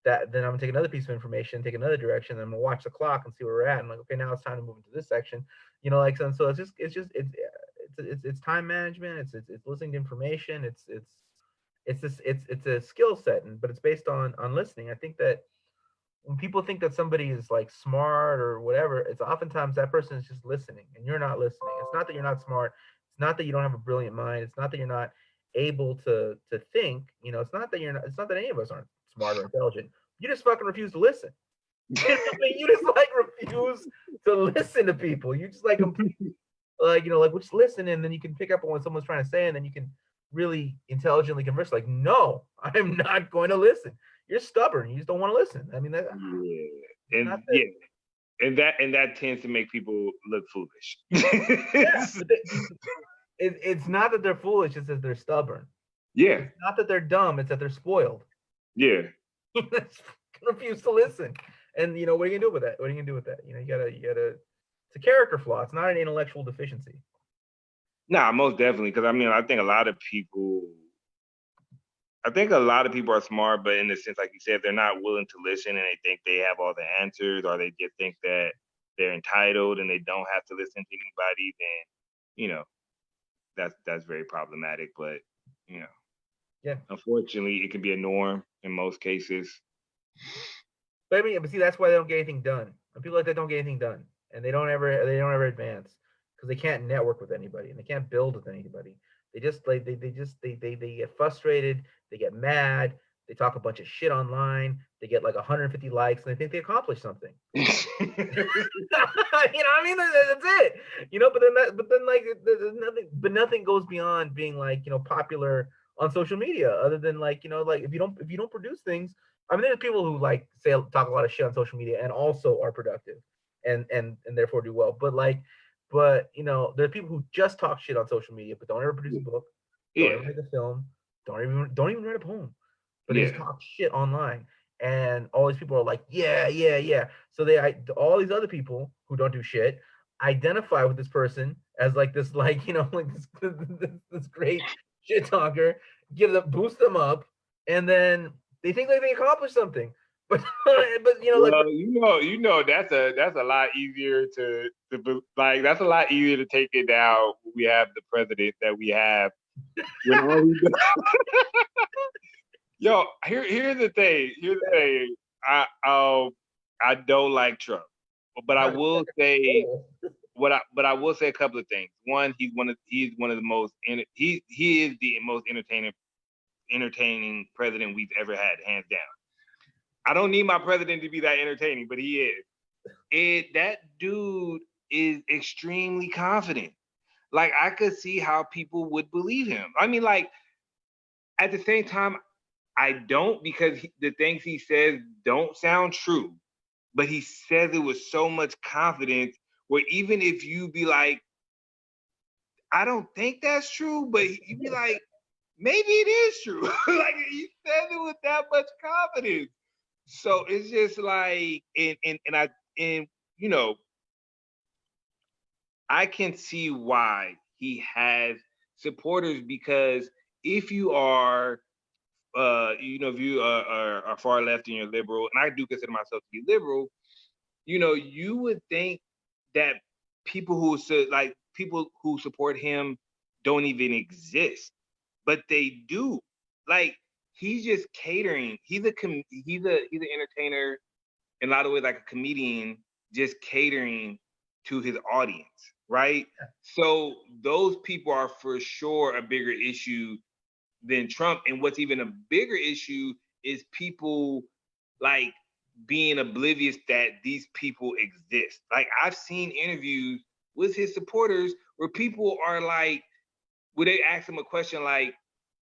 [SPEAKER 1] then I'm gonna take another piece of information, take another direction, and I'm gonna watch the clock and see where we're at. I'm like, okay, now it's time to move into this section. Like so it's time management. It's listening to information. It's a skill set, but it's based on listening. I think that when people think that somebody is like smart or whatever, it's oftentimes that person is just listening and you're not listening. It's not that you're not smart. It's not that you don't have a brilliant mind. It's not that you're not able to think. It's not that you're not. It's not that any of us aren't smart or intelligent. You just fucking refuse to listen. You know what I mean? You just like refuse to listen to people. You just like like just listen, and then you can pick up on what someone's trying to say, and then you can really intelligently converse. Like, no, I'm not going to listen. You're stubborn. You just don't want to listen. I mean,
[SPEAKER 2] Yeah,
[SPEAKER 1] not
[SPEAKER 2] and
[SPEAKER 1] that.
[SPEAKER 2] yeah, and that tends to make people look foolish.
[SPEAKER 1] Yeah, but it's not that they're foolish. It's that they're stubborn.
[SPEAKER 2] Yeah,
[SPEAKER 1] It's not that they're dumb. It's that they're spoiled.
[SPEAKER 2] yeah.
[SPEAKER 1] They refuse to listen. And what are you gonna do with that? What are you gonna do with that? You gotta. It's a character flaw. It's not an intellectual deficiency.
[SPEAKER 2] Nah, most definitely. Because I mean, I think a lot of people are smart, but in the sense, like you said, they're not willing to listen, and they think they have all the answers, or they just think that they're entitled and they don't have to listen to anybody. Then, that's very problematic. But you know,
[SPEAKER 1] Yeah.
[SPEAKER 2] unfortunately, it can be a norm in most cases.
[SPEAKER 1] But I mean, but see, that's why they don't get anything done. And people like that don't get anything done, and they don't ever advance because they can't network with anybody and they can't build with anybody. They just like they get frustrated, they get mad, they talk a bunch of shit online, they get like 150 likes, and they think they accomplished something. I mean, that's it. But then like there's nothing, but nothing goes beyond being like popular on social media, other than like like if you don't produce things. I mean, there's people who like talk a lot of shit on social media and also are productive, and therefore do well. But there are people who just talk shit on social media, but don't ever produce a book, don't ever
[SPEAKER 2] Yeah,
[SPEAKER 1] make a film, don't even write a poem, but they just
[SPEAKER 2] yeah.
[SPEAKER 1] talk shit online. And all these people are like, yeah, yeah, yeah. So all these other people who don't do shit identify with this person as like this, like like this great shit talker, boost them up, and then they think like they accomplished something. But like
[SPEAKER 2] Well, that's a lot easier like that's a lot easier to take it down when we have the president that we have. When all he does, yo, here's the thing. Here's the thing. I don't like Trump, but I will say I will say a couple of things. One, he's one of the most he is the most entertaining president we've ever had, hands down. I don't need my president to be that entertaining, but he is. And that dude is extremely confident. Like, I could see how people would believe him. I mean, like, at the same time, I don't, because the things he says don't sound true, but he says it with so much confidence where even if you be like, I don't think that's true, but you be like, maybe it is true. Like he says it with that much confidence. So it's just like, and you know, I can see why he has supporters, because if you are if you are far left and you're liberal, and I do consider myself to be liberal, you would think that people who support him don't even exist, but they do. Like he's just catering. He's an entertainer in a lot of ways, like a comedian, just catering to his audience, right? So those people are for sure a bigger issue than Trump. And what's even a bigger issue is people like being oblivious that these people exist. Like I've seen interviews with his supporters where people are like, would they ask him a question like,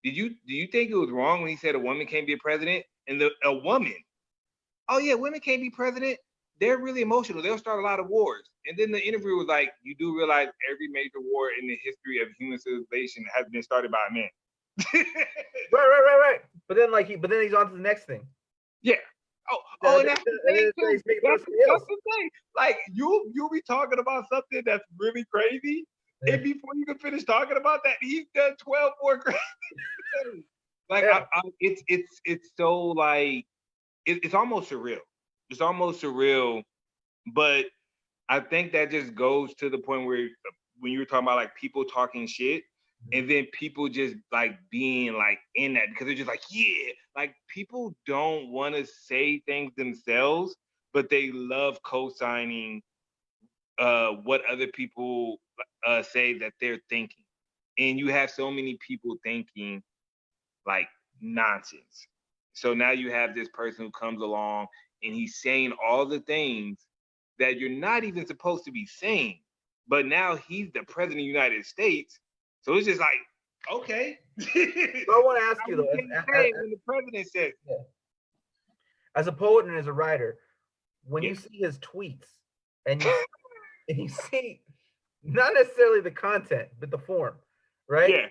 [SPEAKER 2] do you think it was wrong when he said a woman can't be a president? And a woman, oh yeah, women can't be president. They're really emotional. They'll start a lot of wars. And then the interviewer was like, you do realize every major war in the history of human civilization has been started by men.
[SPEAKER 1] Right. But then he's on to the next thing.
[SPEAKER 2] Yeah. And that's the thing too. That's the thing. Like you be talking about something that's really crazy, and before you can finish talking about that, he's done 12 more crazy things. Like it's so like it's almost surreal. It's almost surreal, but I think that just goes to the point where when you were talking about like people talking shit, and then people just like being like in that because they're just like, yeah, like people don't want to say things themselves, but they love co-signing what other people say that they're thinking. And you have so many people thinking like nonsense. So now you have this person who comes along and he's saying all the things that you're not even supposed to be saying, but now he's the president of the United States. So it's just like, okay.
[SPEAKER 1] So I want to ask you though,
[SPEAKER 2] when the president says,
[SPEAKER 1] as a poet and as a writer, when you see his tweets and you see not necessarily the content, but the form, right?
[SPEAKER 2] Yeah.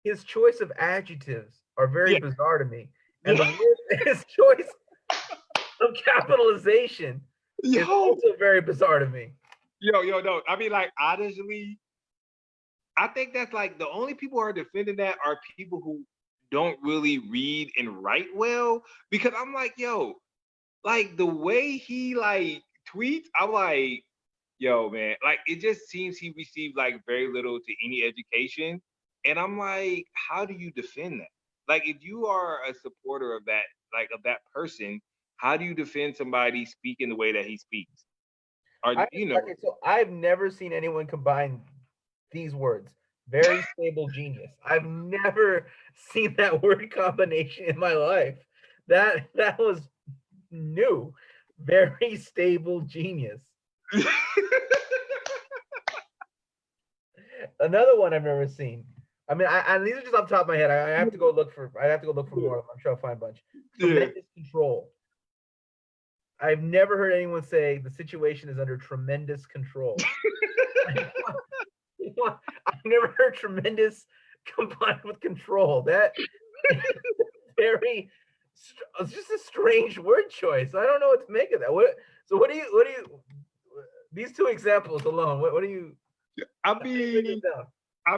[SPEAKER 1] His choice of adjectives are very bizarre to me. And his choice of capitalization is also very bizarre to me.
[SPEAKER 2] No. I mean, like, honestly, I think that's like the only people who are defending that are people who don't really read and write well. Because I'm like, like the way he like tweets, I'm like, man, like it just seems he received like very little to any education. And I'm like, how do you defend that? Like, if you are a supporter of that, like of that person, how do you defend somebody speaking the way that he speaks?
[SPEAKER 1] So I've never seen anyone combine these words. Very stable genius. I've never seen that word combination in my life. That was new. Very stable genius. Another one I've never seen. I mean, these are just off the top of my head. I have to go look for more. I'm sure I'll find a bunch. Tremendous control. I've never heard anyone say the situation is under tremendous control. I've never heard tremendous combined with control. That it's just a strange word choice. I don't know what to make of that. What do you these two examples alone, what do you
[SPEAKER 2] I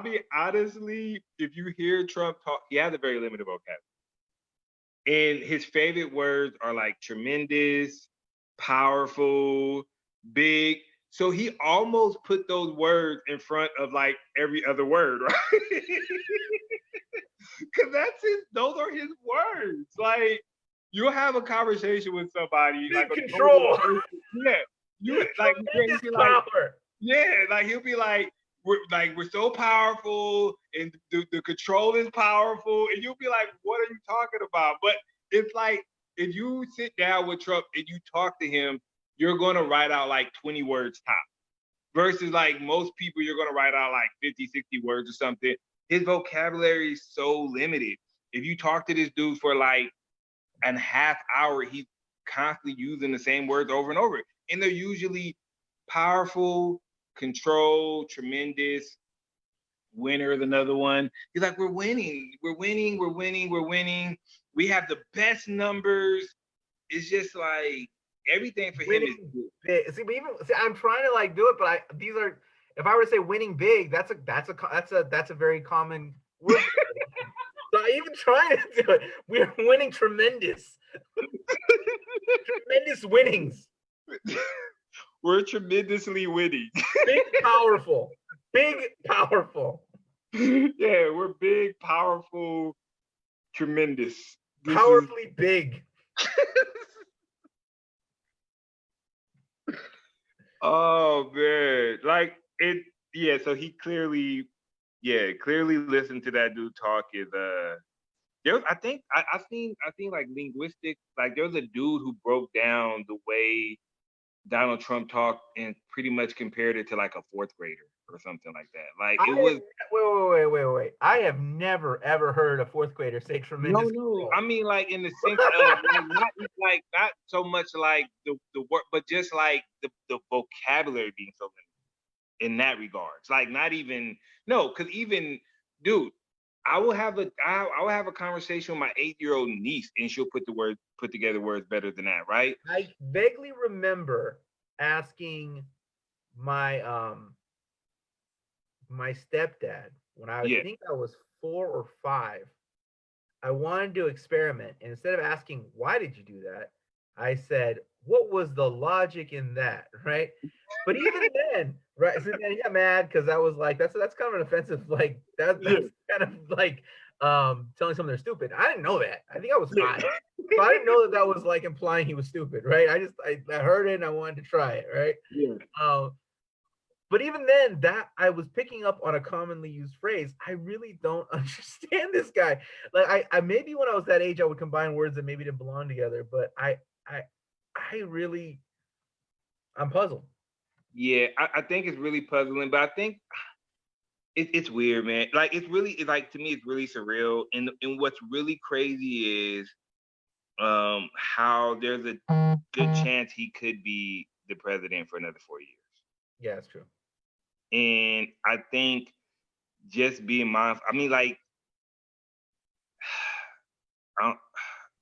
[SPEAKER 2] mean, honestly, if you hear Trump talk, he has a very limited vocabulary. And his favorite words are like tremendous, powerful, big. So he almost put those words in front of like every other word, right? Because those are his words. Like, you'll have a conversation with somebody,
[SPEAKER 1] like control.
[SPEAKER 2] He'll be like, we're so powerful, and the control is powerful, and you'll be like, what are you talking about? But it's like, if you sit down with Trump and you talk to him, you're going to write out like 20 words top. Versus like most people, you're going to write out like 50, 60 words or something. His vocabulary is so limited. if you talk to this dude for like a half hour, he's constantly using the same words over and over. And they're usually powerful, controlled, tremendous. Winner is another one. He's like, we're winning. We have the best numbers. It's just like everything for him is good.
[SPEAKER 1] Big. See, but even I'm trying to like do it, but these are, if I were to say winning big, that's a very common word. So I even trying to do it. We're winning tremendous. Tremendous winnings.
[SPEAKER 2] We're tremendously winning.
[SPEAKER 1] Big, powerful. Big, powerful.
[SPEAKER 2] Yeah, we're big, powerful, tremendous.
[SPEAKER 1] Powerfully big.
[SPEAKER 2] Oh man, like it. Yeah, so he clearly listened to that dude talk. Is there was, I think I seen like linguistics. Like there was a dude who broke down the way Donald Trump talked and pretty much compared it to like a fourth grader or something like that. Like it was.
[SPEAKER 1] Wait. I have never ever heard a fourth grader say tremendous.
[SPEAKER 2] No. I mean, like in the sense of not so much like the word, but just like the vocabulary being so limited in that regards. Like not even because even dude, I will have a conversation with my 8-year-old niece and she'll put together words better than that, right?
[SPEAKER 1] I vaguely remember asking my my stepdad when I think I was 4 or 5. I wanted to experiment, and instead of asking why did you do that, I said, what was the logic in that, right? But even then, right? So then he got mad because I was like, that's kind of an offensive, like that's kind of like telling someone they're stupid. I didn't know that. I think I was 5. So I didn't know that was like implying he was stupid, right? I heard it and I wanted to try it, right?
[SPEAKER 2] Yeah.
[SPEAKER 1] But even then, that I was picking up on a commonly used phrase. I really don't understand this guy. Like I maybe when I was that age, I would combine words that maybe didn't belong together. But I really, I'm puzzled.
[SPEAKER 2] Yeah, I think it's really puzzling, but I think it's weird, man. Like it's like to me, it's really surreal. And what's really crazy is how there's a good chance he could be the president for another 4 years.
[SPEAKER 1] Yeah, it's true.
[SPEAKER 2] And I think just being mindful. I mean, like, I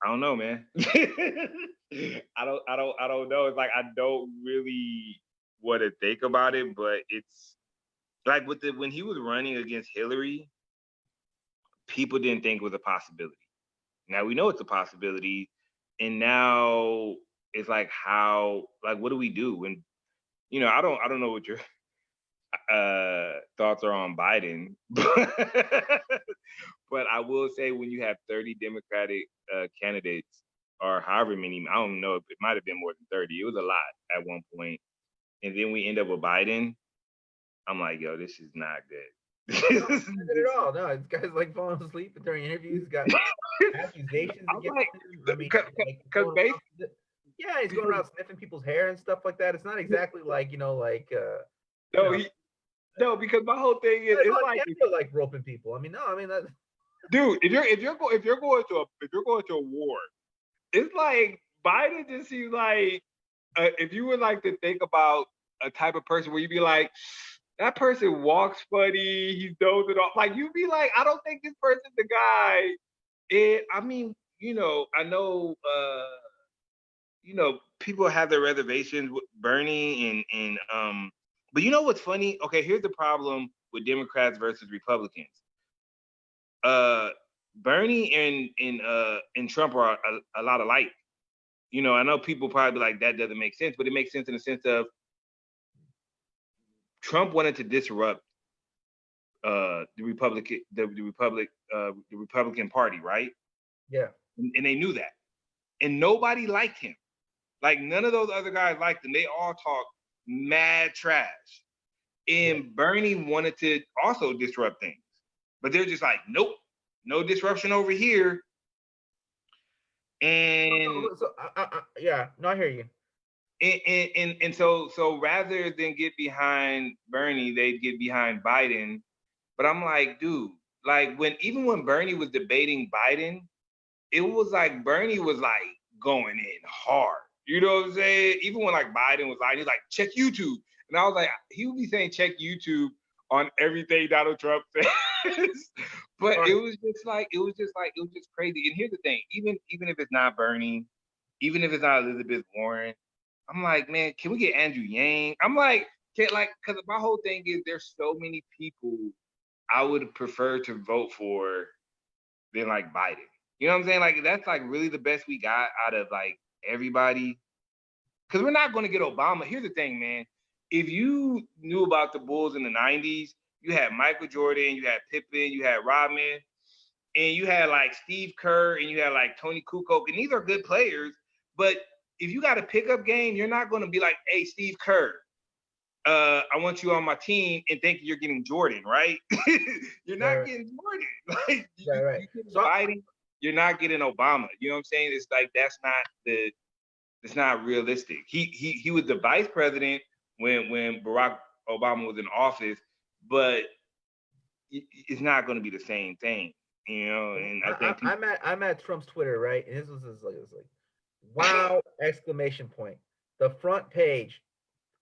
[SPEAKER 2] don't know, man. I don't know. It's like I don't really want to think about it, but it's like when he was running against Hillary, people didn't think it was a possibility. Now we know it's a possibility, and now it's like what do we do when I don't know what your thoughts are on Biden, but I will say when you have 30 Democratic candidates or however many, I don't know, it might have been more than 30. It was a lot at one point, and then we end up with Biden. I'm like, yo, this is not good.
[SPEAKER 1] Not good at all. No, this guy's like falling asleep during interviews. Got accusations against him. I mean, yeah, he's going around sniffing people's hair and stuff like that. It's not exactly like
[SPEAKER 2] no, because my whole thing is
[SPEAKER 1] it's like roping people. I mean, that.
[SPEAKER 2] Dude, if you're going to a war, it's like Biden just seems like if you would like to think about a type of person where you'd be like, that person walks funny, he's dozing off. Like you'd be like, I don't think this person's the guy. And I mean, I know people have their reservations with Bernie and but you know what's funny? Okay, here's the problem with Democrats versus Republicans. Bernie and Trump are a lot alike. I know people probably be like, that doesn't make sense, but it makes sense in the sense of Trump wanted to disrupt the Republican Party, right?
[SPEAKER 1] Yeah.
[SPEAKER 2] And they knew that. And nobody liked him. Like none of those other guys liked him. They all talk mad trash. And Bernie wanted to also disrupt things. But they're just like, nope, no disruption over here. And
[SPEAKER 1] I hear you.
[SPEAKER 2] And so rather than get behind Bernie, they'd get behind Biden. But I'm like, dude, like even when Bernie was debating Biden, it was like Bernie was like going in hard. You know what I'm saying? Even when like Biden was like, he's like, check YouTube. And I was like, he would be saying check YouTube on everything Donald Trump says. But it was just crazy. And here's the thing, even if it's not Bernie, even if it's not Elizabeth Warren, I'm like, man, can we get Andrew Yang? I'm like, because my whole thing is there's so many people I would prefer to vote for than like Biden. You know what I'm saying? Like that's like really the best we got out of like everybody. Because we're not going to get Obama. Here's the thing, man. If you knew about the Bulls in the 90s, you had Michael Jordan, you had Pippen, you had Rodman, and you had like Steve Kerr, and you had like Tony Kukoc, and these are good players. But if you got a pickup game, you're not going to be like, hey, Steve Kerr, I want you on my team and think you're getting Jordan, right? You're not getting Jordan. Like you're getting Biden, you're not getting Obama. You know what I'm saying? It's like it's not realistic. He was the vice president when Barack Obama was in office, but it's not going to be the same thing, you know. And I think
[SPEAKER 1] I'm at Trump's Twitter, right? And this was like wow, exclamation point. The front page,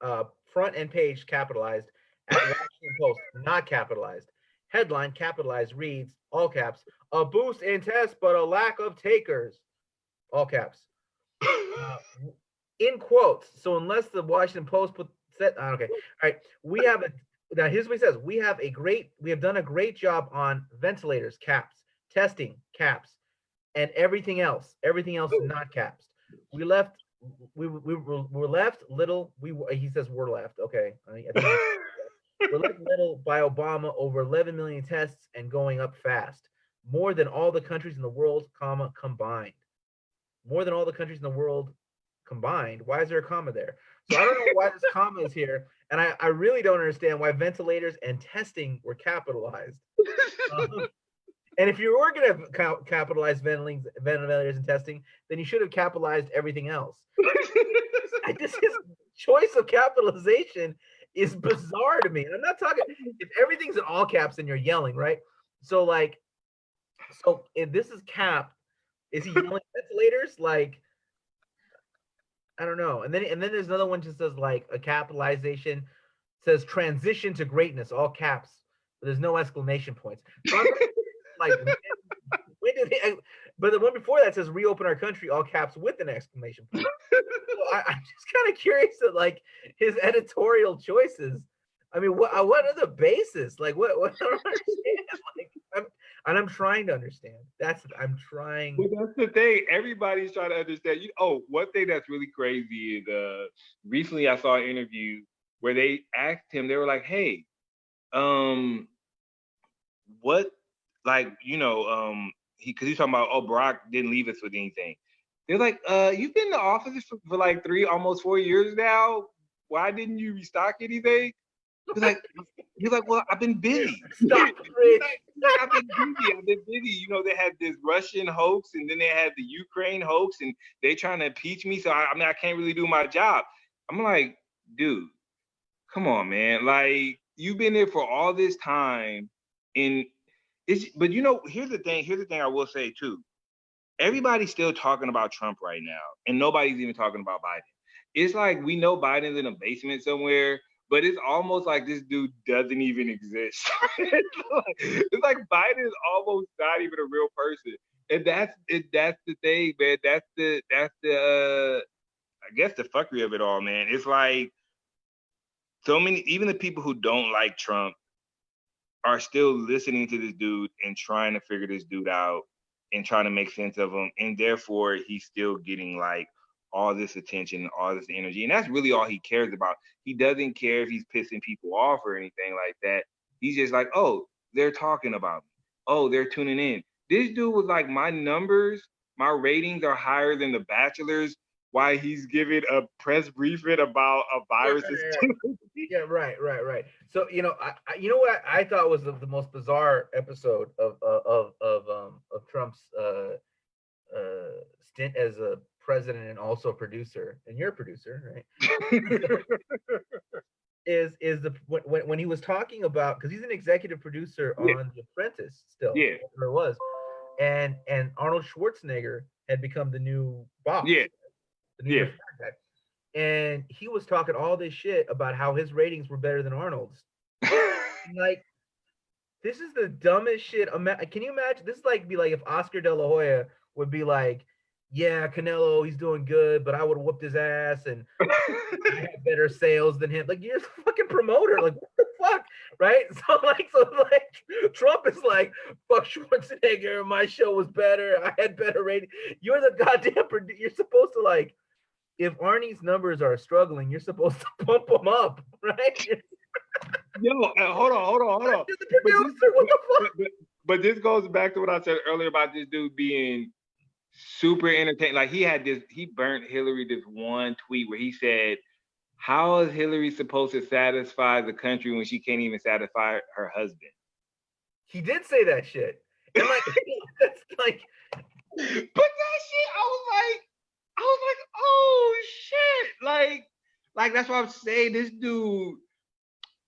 [SPEAKER 1] front and page capitalized at Washington Post, not capitalized. Headline capitalized reads, all caps, a boost in tests, but a lack of takers. All caps. In quotes. So unless the Washington Post put set okay. All right. We have now here's what he says. We have done a great job on ventilators, caps, testing, caps, and everything else not caps. We're left little. He says we're left. Okay. I think we're left little by Obama, over 11 million tests and going up fast. More than all the countries in the world, combined. More than all the countries in the world combined. Why is there a comma there? So I don't know why this comma is here, and I really don't understand why ventilators and testing were capitalized. And if you were going to capitalize ventilators and testing, then you should have capitalized everything else. His choice of capitalization is bizarre to me. And I'm not talking if everything's in all caps and you're yelling, right? So if this is cap, is he yelling ventilators? Like, I don't know. And then there's another one just says like a capitalization says transition to greatness, all caps. But there's no exclamation points. So like when did they, but the one before that says reopen our country, all caps with an exclamation point. So I'm just kind of curious at like his editorial choices. I mean, what are the bases? Like what I don't understand. Like I'm trying to understand. I'm trying.
[SPEAKER 2] Well, that's the thing. Everybody's trying to understand. One thing that's really crazy is recently I saw an interview where they asked him, they were like, hey, what, like, because he's talking about, oh, Barack didn't leave us with anything. They're like, you've been in the office for like almost 4 years now. Why didn't you restock anything? He's like, well, I've been busy.
[SPEAKER 1] Stop, Rich.
[SPEAKER 2] I've been busy. They had this Russian hoax, and then they had the Ukraine hoax, and they trying to impeach me. So I can't really do my job. I'm like, dude, come on, man. Like, you've been there for all this time, but here's the thing I will say too. Everybody's still talking about Trump right now, and nobody's even talking about Biden. It's like we know Biden's in a basement somewhere, but it's almost like this dude doesn't even exist. It's like Biden is almost not even a real person, and that's the thing, man. That's the I guess the fuckery of it all, man. It's like so many, even the people who don't like Trump are still listening to this dude and trying to figure this dude out and trying to make sense of him, and therefore he's still getting like all this attention, all this energy, and that's really all he cares about. He doesn't care if he's pissing people off or anything like that. He's just like, oh, they're talking about me. Oh, they're tuning in. This dude was like, my ratings are higher than The Bachelor's. Why he's giving a press briefing about a virus?
[SPEAKER 1] Yeah, right. So what I thought was the most bizarre episode of Trump's stint as a president and also producer, and you're a producer, right? is the when he was talking about, because he's an executive producer
[SPEAKER 2] Yeah,
[SPEAKER 1] on The Apprentice still,
[SPEAKER 2] yeah,
[SPEAKER 1] whatever it was, and Arnold Schwarzenegger had become the new boss,
[SPEAKER 2] yeah,
[SPEAKER 1] the new
[SPEAKER 2] yeah.
[SPEAKER 1] fat guy, and he was talking all this shit about how his ratings were better than Arnold's. Like, this is the dumbest shit. Can you imagine? This is like be like if Oscar De La Hoya would be like, "Yeah, Canelo, he's doing good, but I would have whooped his ass, and I had better sales than him." Like, you're a fucking promoter. Like, what the fuck, right? So like, Trump is like, "Fuck Schwarzenegger. My show was better. I had better rating." You're the goddamn. You're supposed to like, if Arnie's numbers are struggling, you're supposed to pump them up, right?
[SPEAKER 2] Yo, hold on, hold on, hold on.
[SPEAKER 1] You're the
[SPEAKER 2] But this,
[SPEAKER 1] producer. What the fuck?
[SPEAKER 2] but this goes back to what I said earlier about this dude being super entertaining. Like he burnt Hillary this one tweet where he said, "How is Hillary supposed to satisfy the country when she can't even satisfy her husband?"
[SPEAKER 1] He did say that shit. And like, that's like,
[SPEAKER 2] But that shit, I was like, oh shit, like that's what I'm saying.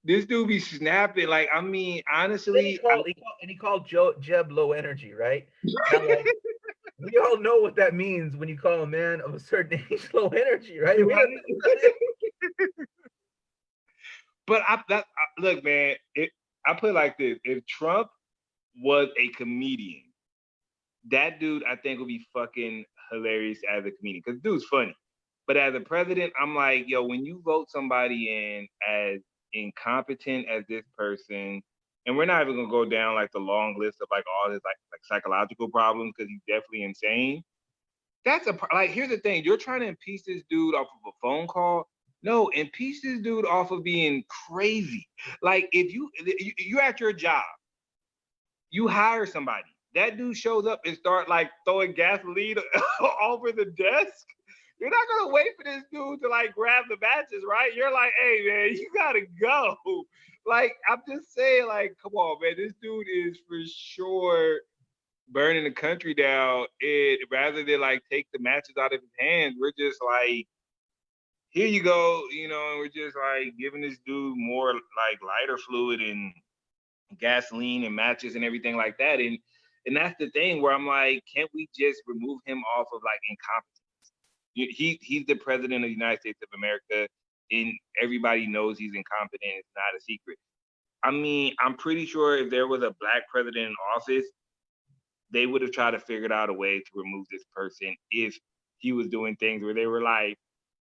[SPEAKER 2] This dude be snapping. Like, I mean, honestly,
[SPEAKER 1] he called Jeb low energy, right? Now, like, we all know what that means when you call a man of a certain age low energy, right?
[SPEAKER 2] But look, man. I put it like this: if Trump was a comedian, that dude I think would be fucking hilarious as a comedian because dude's funny. But as a president, I'm like, yo, when you vote somebody in as incompetent as this person, and we're not even gonna go down like the long list of like all his like psychological problems because he's definitely insane. That's like, here's the thing: you're trying to impeach this dude off of a phone call. No, impeach this dude off of being crazy. Like, if you're at your job, you hire somebody. That dude shows up and start like throwing gasoline over the desk. You're not gonna wait for this dude to like grab the matches, right? You're like, hey man, you gotta go. Like, I'm just saying, like, come on, man. This dude is for sure burning the country down. And rather than like take the matches out of his hands, we're just like, here you go, and we're just like giving this dude more like lighter fluid and gasoline and matches and everything like that. And that's the thing where I'm like, can't we just remove him off of like incompetence? He's the president of the United States of America, and everybody knows he's incompetent. It's not a secret. I mean, I'm pretty sure if there was a black president in office, they would have tried to figure out a way to remove this person if he was doing things where they were like,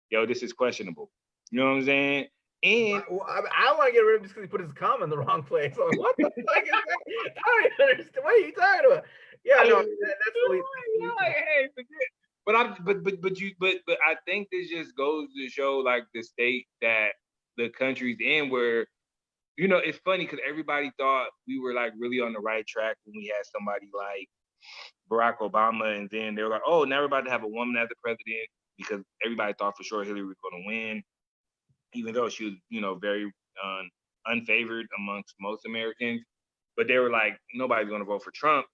[SPEAKER 2] yo, this is questionable. You know what I'm saying? And
[SPEAKER 1] I don't want to get rid of him just because he put his comma in the wrong place. Like, what the fuck is that? I don't even understand. What are you talking about? Yeah, no, that's really.
[SPEAKER 2] Like, hey, but I think this just goes to show like the state that the country's in, where it's funny because everybody thought we were like really on the right track when we had somebody like Barack Obama, and then they were like, oh, now we're about to have a woman as the president, because everybody thought for sure Hillary was going to win, even though she was, very unfavored amongst most Americans. But they were like, nobody's going to vote for Trump.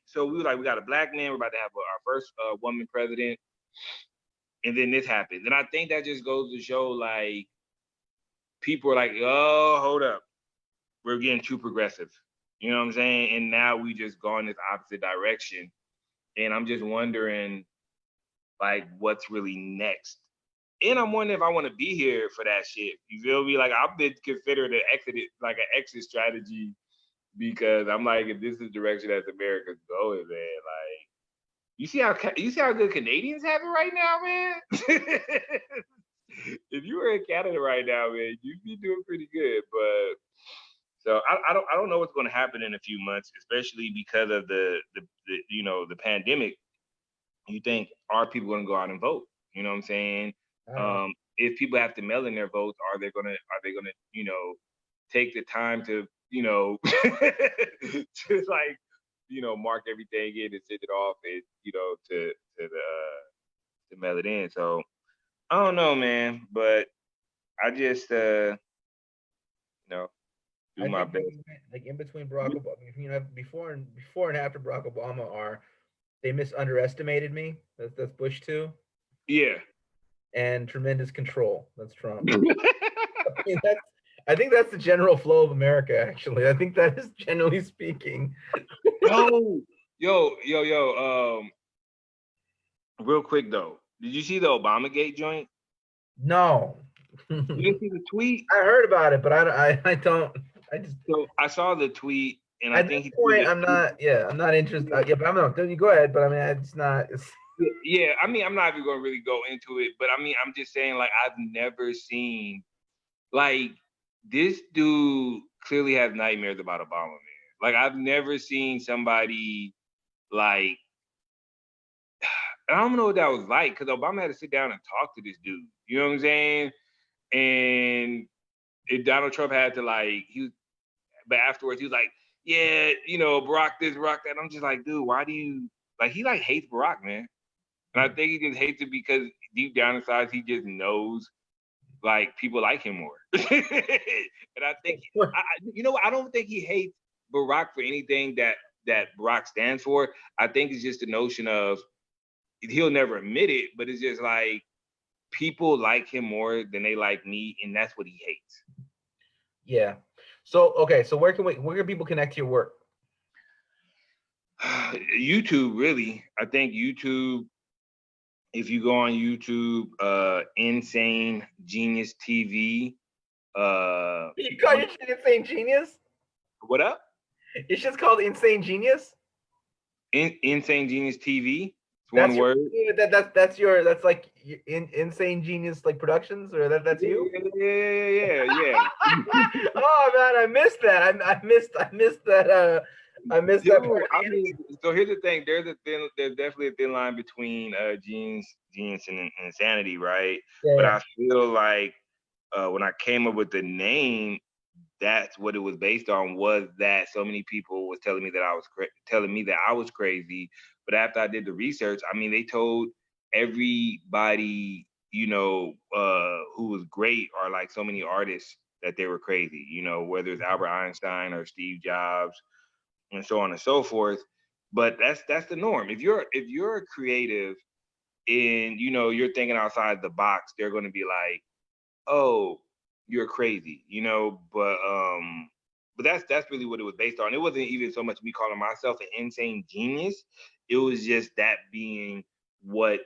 [SPEAKER 2] So we were like, we got a black man. We're about to have our first woman president. And then this happens. And I think that just goes to show, like, people are like, oh, hold up. We're getting too progressive. You know what I'm saying? And now we just go in this opposite direction. And I'm just wondering, like, what's really next? And I'm wondering if I want to be here for that shit. You feel me? Like, I've been considered an exit strategy, because I'm like, if this is the direction that America's going, man, like, you see how good Canadians have it right now, man. If you were in Canada right now, man, you'd be doing pretty good. But so I don't know what's going to happen in a few months, especially because of the pandemic. You think, are people going to go out and vote? You know what I'm saying? If people have to mail in their votes, are they gonna take the time to to like mark everything in and send it off, and to mail it in? So I don't know, man, but I just do my best.
[SPEAKER 1] Like, in between Barack Obama, before and after Barack Obama they underestimated me. That's Bush too.
[SPEAKER 2] Yeah.
[SPEAKER 1] And tremendous control. That's Trump. mean, I think that's the general flow of America, actually. I think that is generally speaking.
[SPEAKER 2] Yo. Real quick though, did you see the Obamagate joint?
[SPEAKER 1] No.
[SPEAKER 2] You didn't see the tweet?
[SPEAKER 1] I heard about it, but I don't. I just
[SPEAKER 2] So I saw the tweet, and I
[SPEAKER 1] at this
[SPEAKER 2] think he
[SPEAKER 1] point
[SPEAKER 2] tweeted.
[SPEAKER 1] I'm not. Yeah, I'm not interested. Yeah, but I'm not. You go ahead, but I mean, it's not. It's
[SPEAKER 2] Yeah, I mean, I'm not even gonna really go into it, but I mean, I'm just saying, like, I've never seen like this dude clearly has nightmares about Obama, man. Like, I've never seen somebody like I don't know what that was like because Obama had to sit down and talk to this dude. You know what I'm saying? And Donald Trump had to but afterwards he was like, yeah, Barack this, Barack that. I'm just like, dude, why do you like? He like hates Barack, man, and I think he just hates it because deep down inside he just knows like people like him more. And I think I don't think he hates Barack for anything that Barack stands for. I think it's just the notion of he'll never admit it, but it's just like people like him more than they like me, and that's what he hates.
[SPEAKER 1] Yeah. So okay, so where can people connect to your work?
[SPEAKER 2] YouTube, really. I think YouTube. If you go on YouTube, Insane Genius TV.
[SPEAKER 1] You call your shit Insane Genius?
[SPEAKER 2] What up?
[SPEAKER 1] It's just called Insane Genius.
[SPEAKER 2] Insane Genius TV. It's
[SPEAKER 1] That's
[SPEAKER 2] one word.
[SPEAKER 1] That's like Insane Genius like Productions, or that's you?
[SPEAKER 2] Yeah.
[SPEAKER 1] Oh man, I missed that. I missed that. I missed that part.
[SPEAKER 2] I mean, so here's the thing. There's definitely a thin line between genius and insanity, right?
[SPEAKER 1] Yeah,
[SPEAKER 2] but
[SPEAKER 1] yeah.
[SPEAKER 2] I feel like when I came up with the name, that's what it was based on, was that so many people was telling me that I was crazy. But after I did the research, I mean, they told everybody, who was great, or like so many artists, that they were crazy, whether it's Albert Einstein or Steve Jobs and so on and so forth. But that's the norm. If you're a creative and you're thinking outside the box, they're going to be like, oh, you're crazy, but that's really what it was based on. It wasn't even so much me calling myself an insane genius. It was just that being what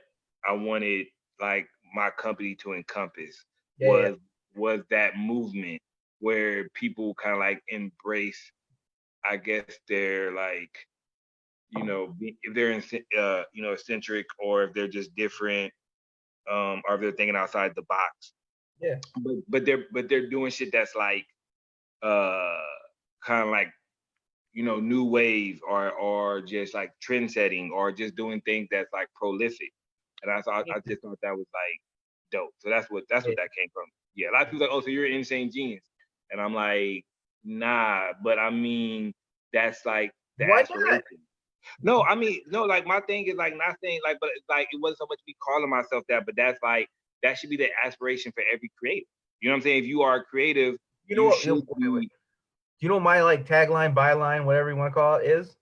[SPEAKER 2] I wanted, like, my company to encompass.
[SPEAKER 1] Yeah.
[SPEAKER 2] Was that movement where people kind of like embrace, I guess, they're like, if they're eccentric, or if they're just different, or if they're thinking outside the box.
[SPEAKER 1] Yeah.
[SPEAKER 2] But they're doing shit that's like kind of like new wave, or just like trend setting, or just doing things that's like prolific. And I just thought that was like dope. So that's what that came from. Yeah, a lot of people are like, oh, so you're an insane genius, and I'm like, nah, but I mean, that's like the aspiration. No, I mean, no, like my thing is like not saying like, but like it wasn't so much me calling myself that, but that's like that should be the aspiration for every creative. You know what I'm saying? If you are creative,
[SPEAKER 1] you know my like tagline, byline, whatever you want to call it, is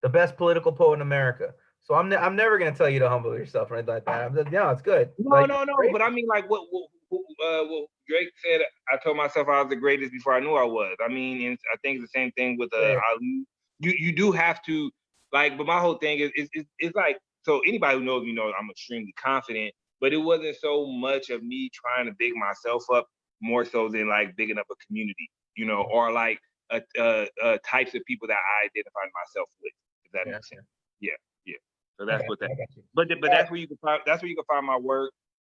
[SPEAKER 1] the best political poet in America. So I'm never gonna tell you to humble yourself or anything like that. No, it's good.
[SPEAKER 2] No. But I mean, like what Drake said. I told myself I was the greatest before I knew I was. I mean, and I think it's the same thing with Ali. You do have to like, but my whole thing is it's like, so anybody who knows me knows I'm extremely confident. But it wasn't so much of me trying to big myself up, more so than like bigging up a community, or like types of people that I identify myself with. If that makes sense. Yeah. So that's what that. But that's where you can find. That's where you can find my work.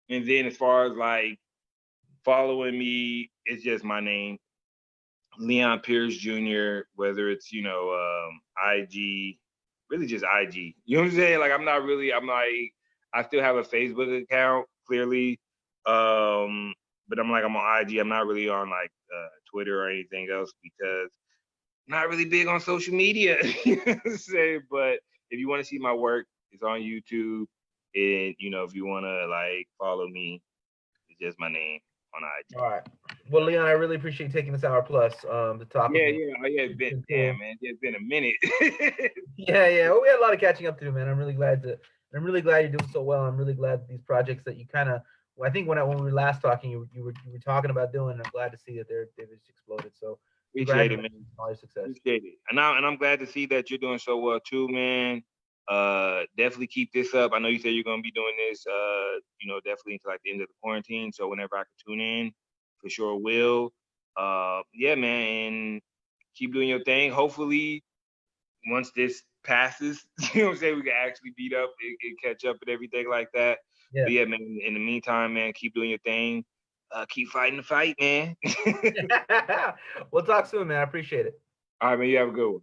[SPEAKER 2] And then as far as like following me, it's just my name, Leon Pierce Jr. Whether it's IG, really just IG. You know what I'm saying? Like I'm like, I still have a Facebook account, clearly, but I'm on IG. I'm not really on like Twitter or anything else because I'm not really big on social media. But if you want to see my work, it's on YouTube. And if you want to like follow me, it's just my name on IG.
[SPEAKER 1] All right. Well, Leon, I really appreciate you taking this hour plus to talk with me.
[SPEAKER 2] It's been damn, man. It's been a minute.
[SPEAKER 1] Yeah. Well, we had a lot of catching up to do, man. I'm really glad you're doing so well. I'm really glad these projects that you kind of I think when we were last talking, you were talking about doing. I'm glad to see that they've just exploded. So
[SPEAKER 2] Appreciate it, man.
[SPEAKER 1] congratulations on all your success.
[SPEAKER 2] Appreciate it. And I'm glad to see that you're doing so well too, man. Definitely keep this up. I know you said you're gonna be doing this, definitely until like the end of the quarantine. So whenever I can tune in, for sure will. Yeah, man, and keep doing your thing. Hopefully, once this passes, you know what I'm saying, we can actually beat up and catch up and everything like that.
[SPEAKER 1] Yeah.
[SPEAKER 2] But yeah, man, in the meantime, man, keep doing your thing. Keep fighting the fight, man.
[SPEAKER 1] We'll talk soon, man. I appreciate it.
[SPEAKER 2] All right, man, you have a good one.